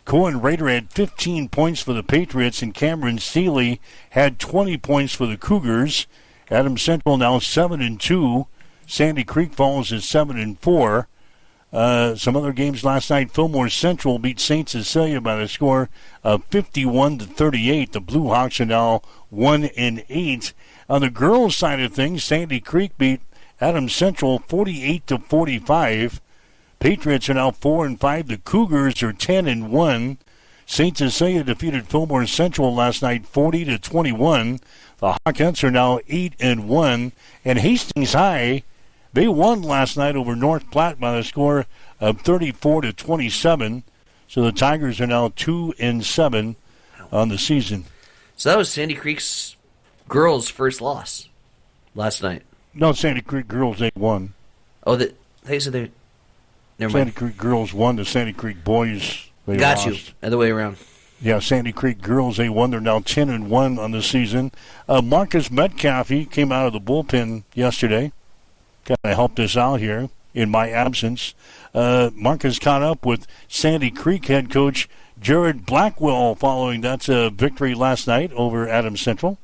Cohen Rader had 15 points for the Patriots, and Cameron Seeley had 20 points for the Cougars. Adams Central now 7-2. Sandy Creek falls at 7-4. Some other games last night. Fillmore Central beat St. Cecilia by the score of 51-38. The Blue Hawks are now 1-8. On the girls' side of things, Sandy Creek beat Adams Central 48-45. Patriots are now 4-5. The Cougars are 10-1. St. Cecilia defeated Fillmore Central last night 40-21. The Hawkettes are now 8-1. And Hastings High, they won last night over North Platte by the score of 34-27. So the Tigers are now 2-7 on the season. So that was Sandy Creek's girls' first loss last night. No, Sandy Creek girls, they won. Oh, they said they. Never Sandy mind. Creek girls won. The Sandy Creek boys, they Got lost. you. Other way around. Yeah, Sandy Creek girls, they won. They're now 10-1 on the season. Marcus Metcalf, he came out of the bullpen yesterday. Kind of helped us out here in my absence. Marcus caught up with Sandy Creek head coach Jared Blackwell following that victory last night over Adams Central.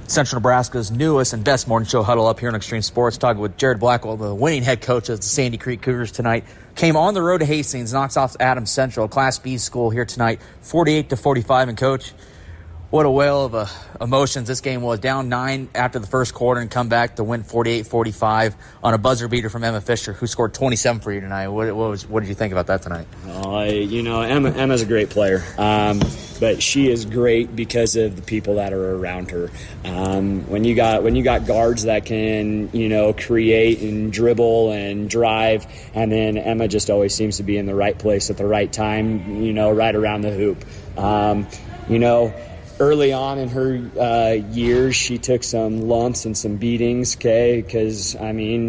Central Nebraska's newest and best morning show huddle up here on Extreme Sports, talking with Jared Blackwell, the winning head coach of the Sandy Creek Cougars tonight. Came on the road to Hastings, knocks off Adams Central, Class B school here tonight, 48-45. And Coach, what a whale of emotions this game was. Down 9 after the first quarter and come back to win 48-45 on a buzzer beater from Emma Fisher, who scored 27 for you tonight. What did you think about that tonight? Emma's a great player, but she is great because of the people that are around her. When you got guards that can create and dribble and drive, and then Emma just always seems to be in the right place at the right time, right around the hoop. Early on in her years, she took some lumps and some beatings, because,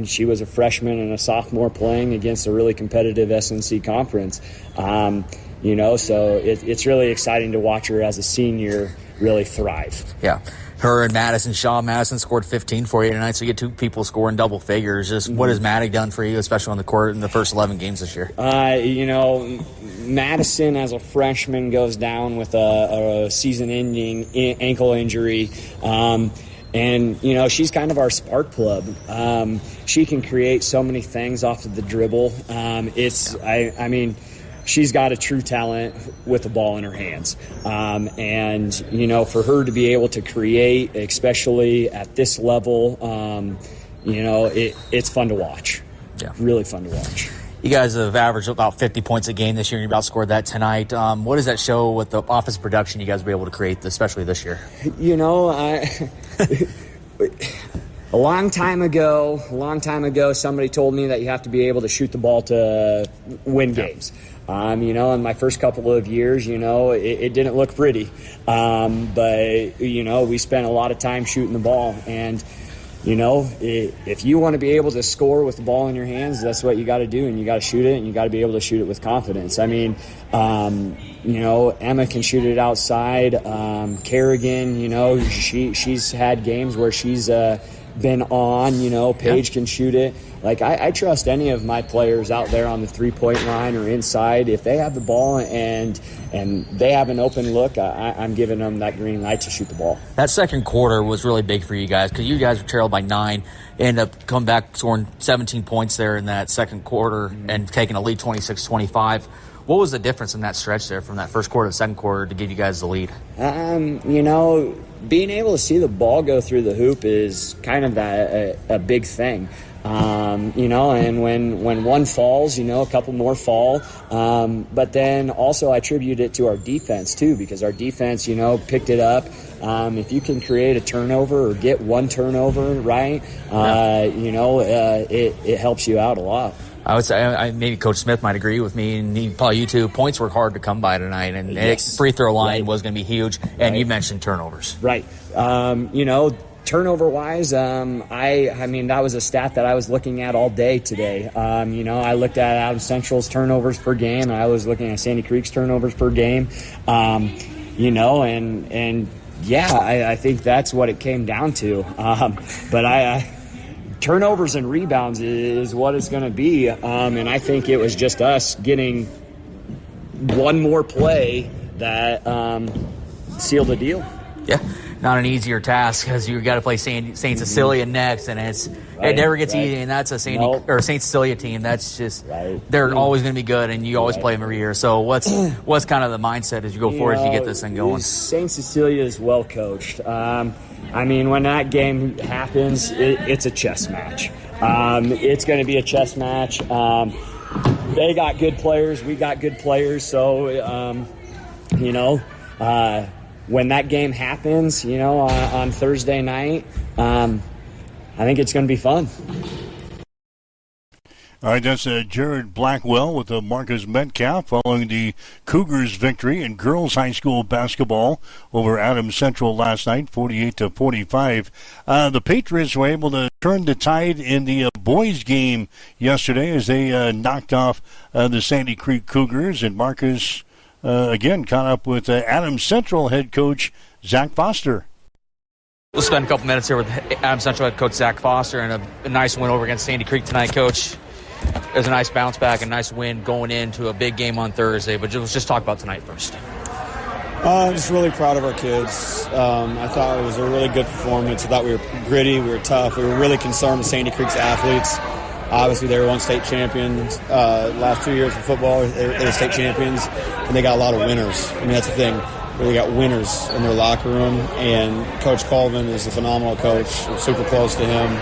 she was a freshman and a sophomore playing against a really competitive SNC conference. So it's really exciting to watch her as a senior really thrive. Yeah. Her and Madison Shaw. Madison scored 15 for you tonight, so you get two people scoring double figures. Just what has Maddie done for you, especially on the court in the first 11 games this year? Madison as a freshman goes down with a season-ending ankle injury. And, she's kind of our spark plug. She can create so many things off of the dribble. She's got a true talent with the ball in her hands. For her to be able to create, especially at this level, it's fun to watch. Yeah. Really fun to watch. You guys have averaged about 50 points a game this year, and you outscored that tonight. What does that show with the offensive production you guys will be able to create, especially this year? A long time ago, somebody told me that you have to be able to shoot the ball to win games. In my first couple of years, it didn't look pretty. But we spent a lot of time shooting the ball. And, if you want to be able to score with the ball in your hands, that's what you got to do. And you got to shoot it, and you got to be able to shoot it with confidence. Emma can shoot it outside. Kerrigan, she's had games where she's been on, Paige can shoot it. I trust any of my players out there on the three-point line or inside. If they have the ball and they have an open look, I'm giving them that green light to shoot the ball. That second quarter was really big for you guys because you guys were trailed by 9, ended up coming back scoring 17 points there in that second quarter and taking a lead 26-25. What was the difference in that stretch there from that first quarter to the second quarter to give you guys the lead? Being able to see the ball go through the hoop is kind of a big thing. And when one falls, a couple more fall. But then also I attribute it to our defense too, because our defense, picked it up. If you can create a turnover or get one turnover, right, it helps you out a lot. I would say maybe Coach Smith might agree with me, and probably you too. Points were hard to come by tonight, and yes. Free throw line was going to be huge. And you mentioned turnovers, right? Turnover-wise, that was a stat that I was looking at all day today. I looked at Adams Central's turnovers per game, and I was looking at Sandy Creek's turnovers per game. I think that's what it came down to. But turnovers and rebounds is what it's going to be. And I think it was just us getting one more play that sealed the deal. Yeah, not an easier task because you got to play St. Cecilia next, and it never gets easy. And that's a St. Cecilia team. That's just they're always going to be good, and you always play them every year. So what's kind of the mindset as you go forward as you get this thing going? St. Cecilia is well coached. When that game happens, it's a chess match. It's going to be a chess match. They got good players. We got good players. So, when that game happens, on Thursday night, I think it's going to be fun. All right, that's Jared Blackwell with Marcus Metcalf following the Cougars' victory in girls high school basketball over Adams Central last night, 48-45. The Patriots were able to turn the tide in the boys' game yesterday as they knocked off the Sandy Creek Cougars, and Marcus again, caught up with Adams Central head coach Zach Foster. We'll spend a couple minutes here with Adams Central head coach Zach Foster, and a nice win over against Sandy Creek tonight, Coach. It was a nice bounce back, a nice win going into a big game on Thursday, but let's just talk about tonight first. Just really proud of our kids. I thought it was a really good performance. I thought we were gritty, we were tough. We were really concerned with Sandy Creek's athletes. Obviously, they were one state champions. Last 2 years of football, they were state champions, and they got a lot of winners. I mean, that's the thing. They got winners in their locker room, and Coach Colvin is a phenomenal coach. I'm super close to him.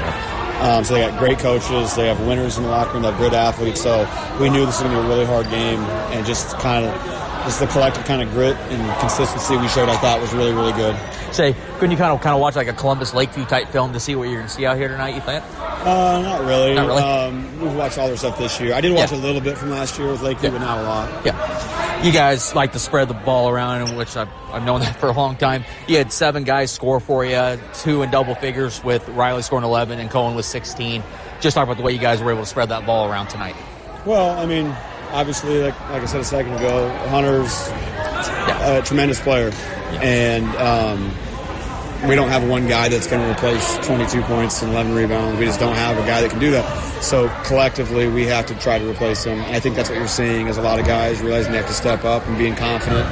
So they got great coaches. They have winners in the locker room. They have great athletes. So we knew this was going to be a really hard game, and just the collective kind of grit and consistency we showed, I thought, was really, really good. Say, couldn't you kind of watch like a Columbus Lakeview type film to see what you're going to see out here tonight, you think? Not really. Not really? We've watched all their stuff this year. I did watch a little bit from last year with Lakeview, but not a lot. Yeah. You guys like to spread the ball around, which I've known that for a long time. You had 7 guys score for you, 2 in double figures with Riley scoring 11 and Cohen with 16. Just talk about the way you guys were able to spread that ball around tonight. Well, I mean, obviously, like I said a second ago, Hunter's a tremendous player. And we don't have one guy that's going to replace 22 points and 11 rebounds. We just don't have a guy that can do that. So collectively, we have to try to replace him. And I think that's what you're seeing is a lot of guys realizing they have to step up and being confident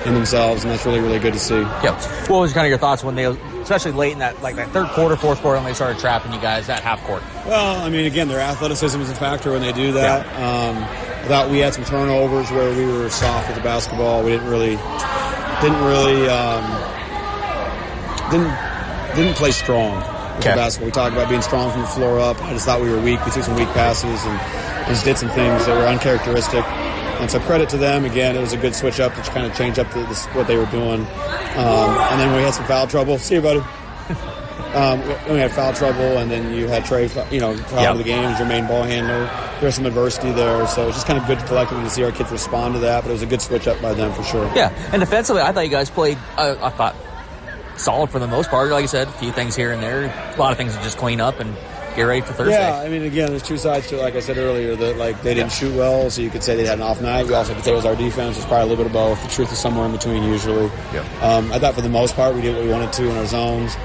in themselves, and that's really, really good to see. Yep. What was kind of your thoughts when they, especially late in that third quarter, fourth quarter, when they started trapping you guys at half court? Well, I mean, again, their athleticism is a factor when they do that. I thought we had some turnovers where we were soft with the basketball. We didn't play strong with the basketball. We talked about being strong from the floor up. I just thought we were weak. We took some weak passes and just did some things that were uncharacteristic. And so credit to them. Again, it was a good switch up to kind of change up what they were doing. And then we had some foul trouble. See you, buddy. We had foul trouble, and then you had Trey, foul of the game as your main ball handler. There's some adversity there, so it's just kind of good collectively to see our kids respond to that. But it was a good switch up by them for sure. Yeah, and defensively, I thought you guys played. I thought solid for the most part. Like I said, a few things here and there, a lot of things to just clean up and get ready for Thursday. Yeah, I mean, again, there's 2 sides to it. Like I said earlier, that they didn't shoot well, so you could say they had an off night. You also could say it was our defense. It's probably a little bit of both. The truth is somewhere in between usually. I thought for the most part we did what we wanted to in our zones.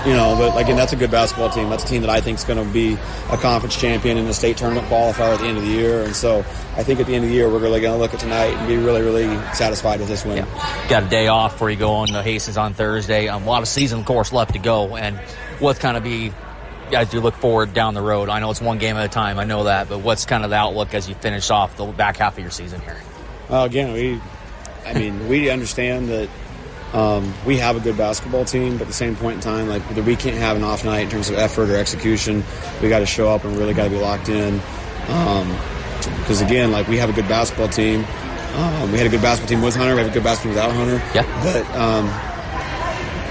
But again, that's a good basketball team. That's a team that I think is going to be a conference champion and a state tournament qualifier at the end of the year. And so I think at the end of the year, we're really going to look at tonight and be really, really satisfied with this win. Yeah. Got a day off before you go on to Hastings on Thursday. A lot of season course left to go. And what's kind of be, as you look forward down the road? I know it's one game at a time. I know that. But what's kind of the outlook as you finish off the back half of your season here? Again, we understand that we have a good basketball team, but at the same point in time, we can't have an off night in terms of effort or execution. We got to show up and really got to be locked in. Because again, we have a good basketball team. We had a good basketball team with Hunter. We have a good basketball team without Hunter. Yeah. But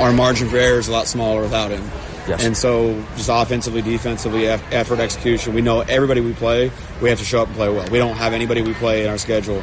our margin for error is a lot smaller without him. Yes. And so just offensively, defensively, effort, execution, we know everybody we play, we have to show up and play well. We don't have anybody we play in our schedule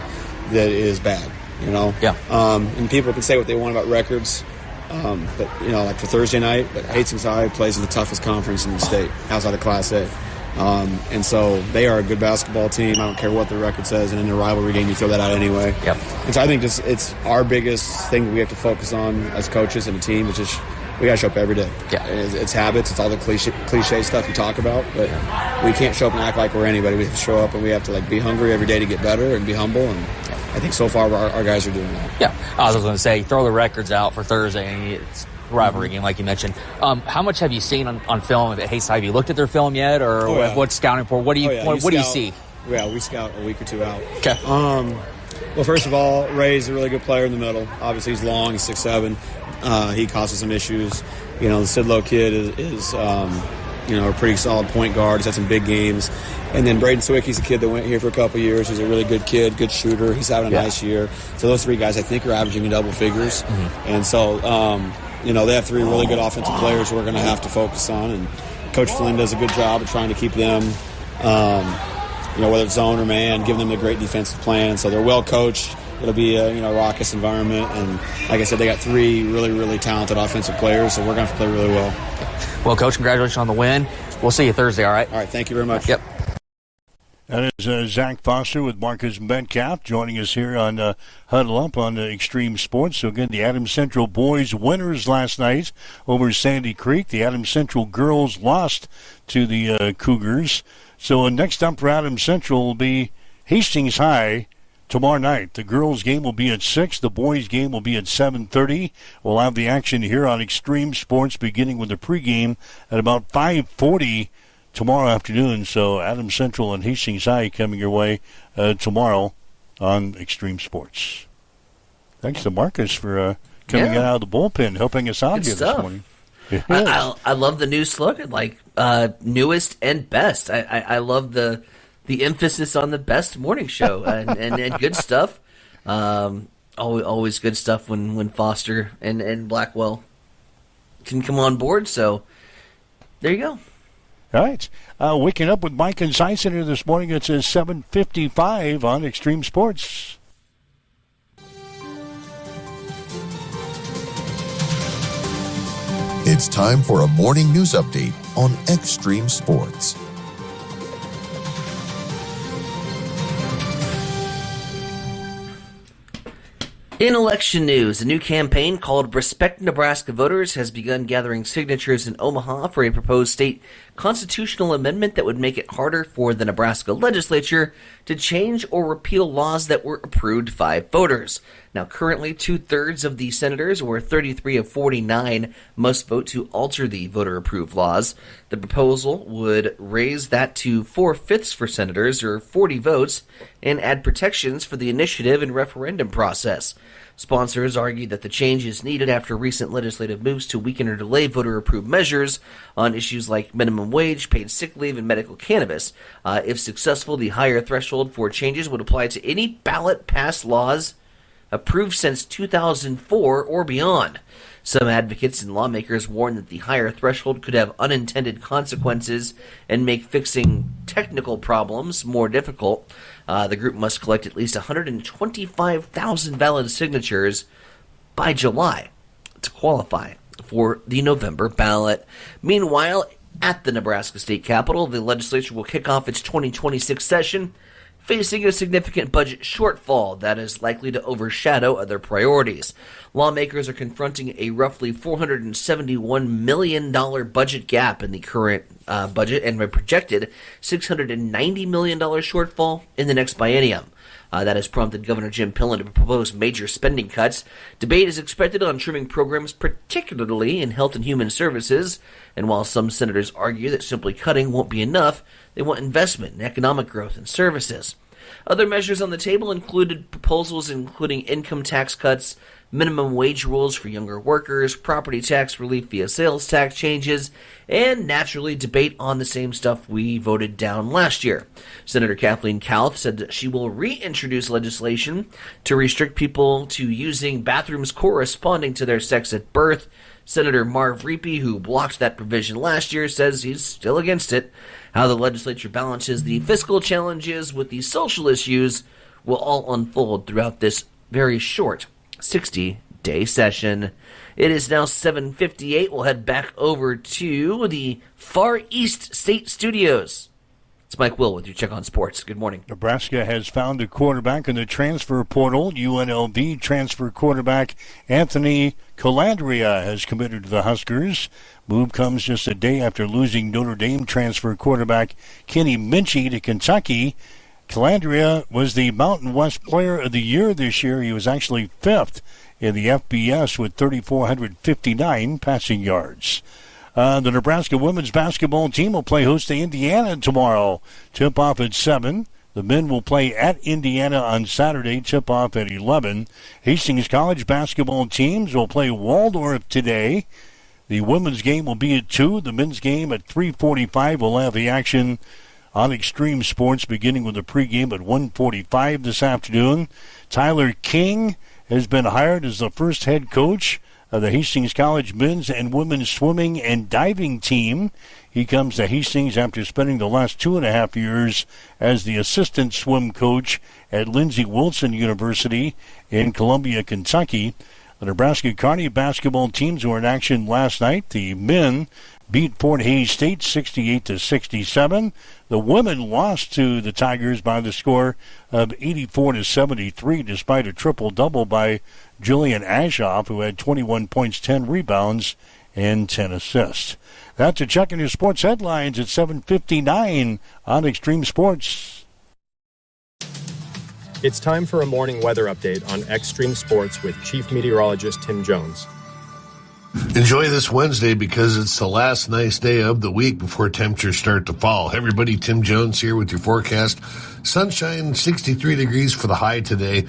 that is bad. Yeah. And people can say what they want about records, but for Thursday night, Hastings High plays in the toughest conference in the state, outside of Class A, and so they are a good basketball team. I don't care what the record says, and in a rivalry game, you throw that out anyway. Yep. And so I think it's our biggest thing that we have to focus on as coaches and a team, which is we got to show up every day. Yeah. It's habits. It's all the cliche stuff you talk about, but we can't show up and act like we're anybody. We have to show up and we have to be hungry every day to get better and be humble. And I think so far our guys are doing that. Yeah. I was going to say, throw the records out for Thursday, and it's a rivalry game, like you mentioned. How much have you seen on film at Hastings? Have you looked at their film yet, or what's scouting for? What do you see? Yeah, we scout a week or 2 out. Okay. Well, first of all, Ray's a really good player in the middle. Obviously, he's long. He's 6'7". He causes some issues. The Sidlow kid is a pretty solid point guard. He's had some big games. And then Braden Sawicki's a kid that went here for a couple of years. He's a really good kid, good shooter. He's having a nice year. So those 3 guys, I think, are averaging in double figures. Mm-hmm. And so, they have 3 really good offensive players we're going to have to focus on. And Coach Flynn does a good job of trying to keep them, whether it's zone or man, giving them a great defensive plan. So they're well coached. It'll be a raucous environment, and like I said, they got 3 really, really talented offensive players, so we're going to have to play really well. Well, Coach, congratulations on the win. We'll see you Thursday, all right? All right, thank you very much. Yep. That is Zach Foster with Marcus Metcalf joining us here on Huddle Up on Extreme Sports. So again, the Adams Central boys winners last night over Sandy Creek. The Adams Central girls lost to the Cougars. So next up for Adams Central will be Hastings High tomorrow night. The girls' game will be at 6. The boys' game will be at 7:30. We'll have the action here on Extreme Sports beginning with the pregame at about 5:40 tomorrow afternoon. So Adams Central and Hastings High coming your way tomorrow on Extreme Sports. Thanks to Marcus for coming out of the bullpen, helping us out here this morning. I love the new slogan, like newest and best. I love the emphasis on the best morning show and good stuff. Always good stuff when Foster and Blackwell can come on board. So there you go. All right. Waking up with Mike and Sison here this morning. It's 7:55 on Extreme Sports. It's time for a morning news update on Extreme Sports. In election news, a new campaign called Respect Nebraska Voters has begun gathering signatures in Omaha for a proposed state constitutional amendment that would make it harder for the Nebraska legislature to change or repeal laws that were approved by voters. Now, currently, 2/3 of the senators, or 33 of 49, must vote to alter the voter-approved laws. The proposal would raise that to 4/5 for senators, or 40 votes, and add protections for the initiative and referendum process. Sponsors argue that the change is needed after recent legislative moves to weaken or delay voter-approved measures on issues like minimum wage, paid sick leave, and medical cannabis. If successful, the higher threshold for changes would apply to any ballot-passed laws approved since 2004 or beyond. Some advocates and lawmakers warn that the higher threshold could have unintended consequences and make fixing technical problems more difficult. The group must collect at least 125,000 valid signatures by July to qualify for the November ballot. Meanwhile, at the Nebraska State Capitol, the legislature will kick off its 2026 session facing a significant budget shortfall that is likely to overshadow other priorities. Lawmakers are confronting a roughly $471 million budget gap in the current budget and a projected $690 million shortfall in the next biennium. That has prompted Governor Jim Pillen to propose major spending cuts. Debate is expected on trimming programs, particularly in health and human services. And while some senators argue that simply cutting won't be enough, they want investment in economic growth and services. Other measures on the table included proposals including income tax cuts, minimum wage rules for younger workers, property tax relief via sales tax changes, and naturally debate on the same stuff we voted down last year. Senator Kathleen Kalf said that she will reintroduce legislation to restrict people to using bathrooms corresponding to their sex at birth. Senator Marv Reapy, who blocked that provision last year, says he's still against it. How the legislature balances the fiscal challenges with the social issues will all unfold throughout this very short 60-day session. It is now 7:58. We'll head back over to the Far East State Studios. It's Mike Will with your Check on Sports. Good morning. Nebraska has found a quarterback in the transfer portal. UNLV transfer quarterback Anthony Calandria has committed to the Huskers. Move comes just a day after losing Notre Dame transfer quarterback Kenny Minchey to Kentucky. Calandria was the Mountain West Player of the Year this year. He was actually 5th in the FBS with 3,459 passing yards. The Nebraska women's basketball team will play host to Indiana tomorrow. Tip-off at 7. The men will play at Indiana on Saturday. Tip-off at 11. Hastings College basketball teams will play Waldorf today. The women's game will be at 2. The men's game at 3:45. We'll have the action on Extreme Sports beginning with the pregame at 1:45 this afternoon. Tyler King has been hired as the first head coach of the Hastings College men's and women's swimming and diving team. He comes to Hastings after spending the last 2.5 years as the assistant swim coach at Lindsey Wilson University in Columbia, Kentucky. The Nebraska Kearney basketball teams were in action last night. The men beat Fort Hays State 68-67. The women lost to the Tigers by the score of 84-73, despite a triple-double by Jillian Ashoff, who had 21 points, 10 rebounds, and 10 assists. That's a check in your sports headlines at 7:59 on Extreme Sports. It's time for a morning weather update on Extreme Sports with Chief Meteorologist Tim Jones. Enjoy this Wednesday because it's the last nice day of the week before temperatures start to fall. Hey everybody, Tim Jones here with your forecast. Sunshine, 63 degrees for the high today,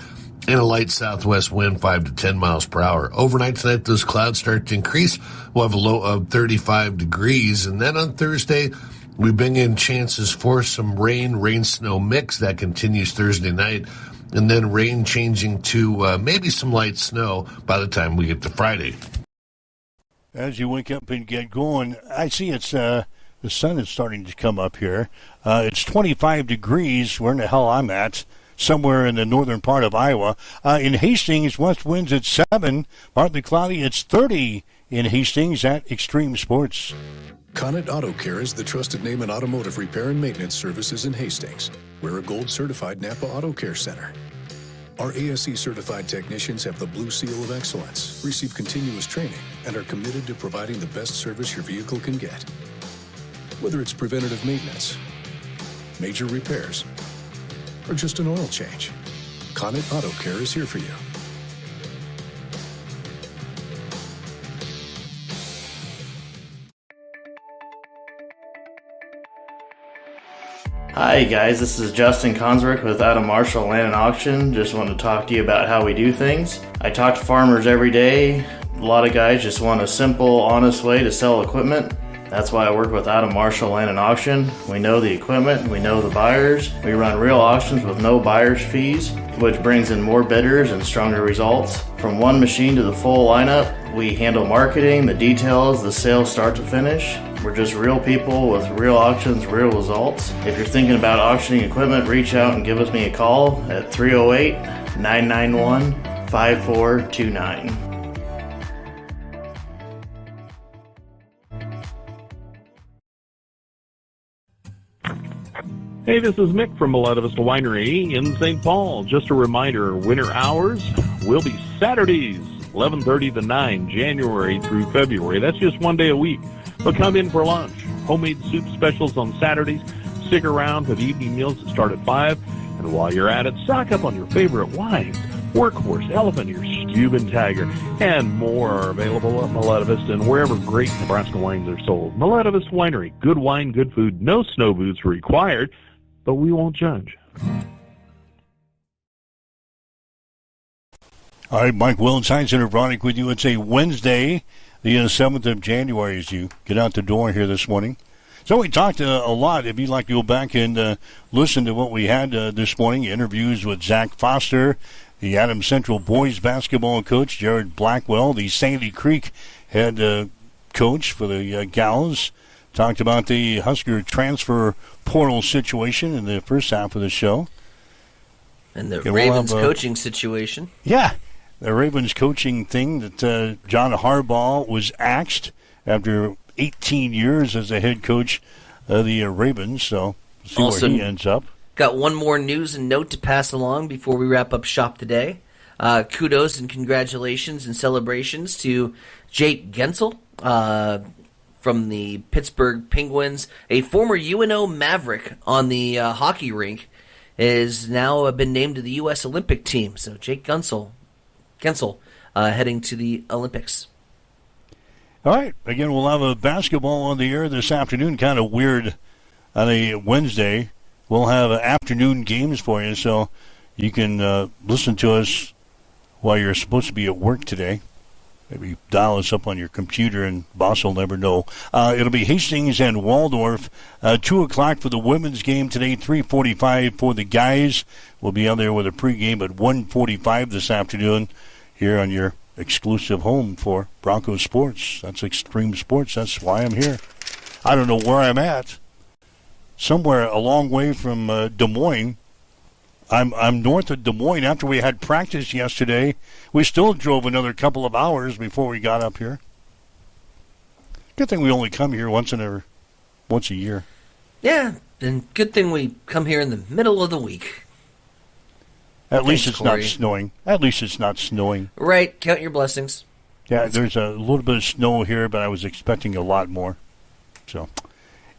and a light southwest wind, 5 to 10 miles per hour. Overnight tonight, those clouds start to increase. We'll have a low of 35 degrees, and then on Thursday, we bring in chances for some rain-snow mix. That continues Thursday night, and then rain changing to maybe some light snow by the time we get to Friday. As you wake up and get going, I see it's the sun is starting to come up here. It's 25 degrees. Where in the hell I'm at? Somewhere in the northern part of Iowa. In Hastings, west winds at 7. Partly cloudy. It's 30 in Hastings at Extreme Sports. Connet Auto Care is the trusted name in automotive repair and maintenance services in Hastings. We're a gold-certified Napa Auto Care Center. Our ASE-certified technicians have the Blue Seal of Excellence, receive continuous training, and are committed to providing the best service your vehicle can get. Whether it's preventative maintenance, major repairs, or just an oil change, Connet Auto Care is here for you. Hi guys, this is Justin Consrick with Adam Marshall Land and Auction. Just want to talk to you about how we do things. I talk to farmers every day. A lot of guys just want a simple, honest way to sell equipment. That's why I work with Adam Marshall Land and Auction. We know the equipment, we know the buyers. We run real auctions with no buyer's fees, which brings in more bidders and stronger results. From one machine to the full lineup, we handle marketing, the details, the sales start to finish. We're just real people with real auctions, real results. If you're thinking about auctioning equipment, reach out and give me a call at 308-991-5429. Hey, this is Mick from Miletta Vista Winery in St. Paul. Just a reminder, winter hours will be Saturdays, 11:30 to 9, January through February. That's just one day a week. But come in for lunch. Homemade soup specials on Saturdays. Stick around for the evening meals that start at 5. And while you're at it, stock up on your favorite wines. Workhorse, Elephant-Ear, Steuben Tiger, and more are available at Miletta Vista and wherever great Nebraska wines are sold. Miletta Vista Winery. Good wine, good food, no snow boots required, but we won't judge. All right, Mike Wills, Science Center Vronic with you. It's a Wednesday, the 7th of January, as you get out the door here this morning. So we talked a lot. If you'd like to go back and listen to what we had this morning, interviews with Zach Foster, the Adams Central boys basketball coach, Jared Blackwell, the Sandy Creek head coach for the Gals. Talked about the Husker transfer portal situation in the first half of the show. And the Ravens coaching situation. Yeah, the Ravens coaching thing that John Harbaugh was axed after 18 years as the head coach of the Ravens. So see also, where he ends up. Got one more news and note to pass along before we wrap up shop today. Kudos and congratulations and celebrations to Jake Gensel from the Pittsburgh Penguins, a former UNO Maverick on the hockey rink, is now been named to the U.S. Olympic team. So Jake Gensel heading to the Olympics. All right. Again, we'll have a basketball on the air this afternoon. Kind of weird on a Wednesday. We'll have afternoon games for you, so you can listen to us while you're supposed to be at work today. Maybe dial us up on your computer, and boss will never know. It'll be Hastings and Waldorf. 2 o'clock for the women's game today, 3:45 for the guys. We'll be out there with a pregame at 1:45 this afternoon here on your exclusive home for Broncos sports. That's Extreme Sports. That's why I'm here. I don't know where I'm at. Somewhere a long way from Des Moines. I'm north of Des Moines. After we had practice yesterday, we still drove another couple of hours before we got up here. Good thing we only come here once a year. Yeah, and good thing we come here in the middle of the week. At least it's not snowing. At least it's not snowing. Right, count your blessings. Yeah, there's a little bit of snow here, but I was expecting a lot more. So,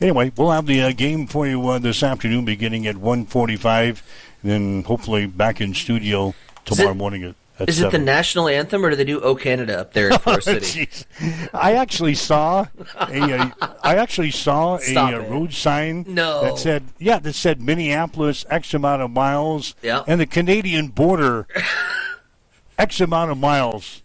anyway, we'll have the game for you this afternoon beginning at 1:45, and then hopefully back in studio tomorrow morning at Is 7. it the national anthem, or do they do "O Canada" up there in Forest City? I actually saw a road sign that said Minneapolis X amount of miles, and the Canadian border X amount of miles.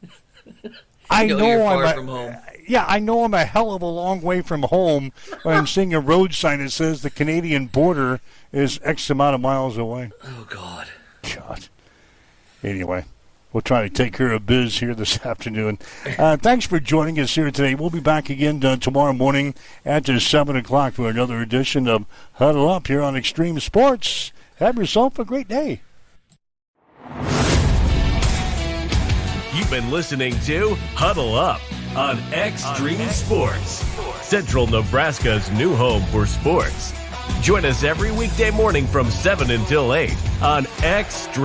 I know you're I'm far from home. Yeah, I know I'm a hell of a long way from home when I'm seeing a road sign that says the Canadian border is X amount of miles away. Oh, God. Anyway, we'll try to take care of biz here this afternoon. Thanks for joining us here today. We'll be back again tomorrow morning at 7 o'clock for another edition of Huddle Up here on Extreme Sports. Have yourself a great day. You've been listening to Huddle Up on Extreme Sports, Central Nebraska's new home for sports. Join us every weekday morning from 7 until 8 on Extreme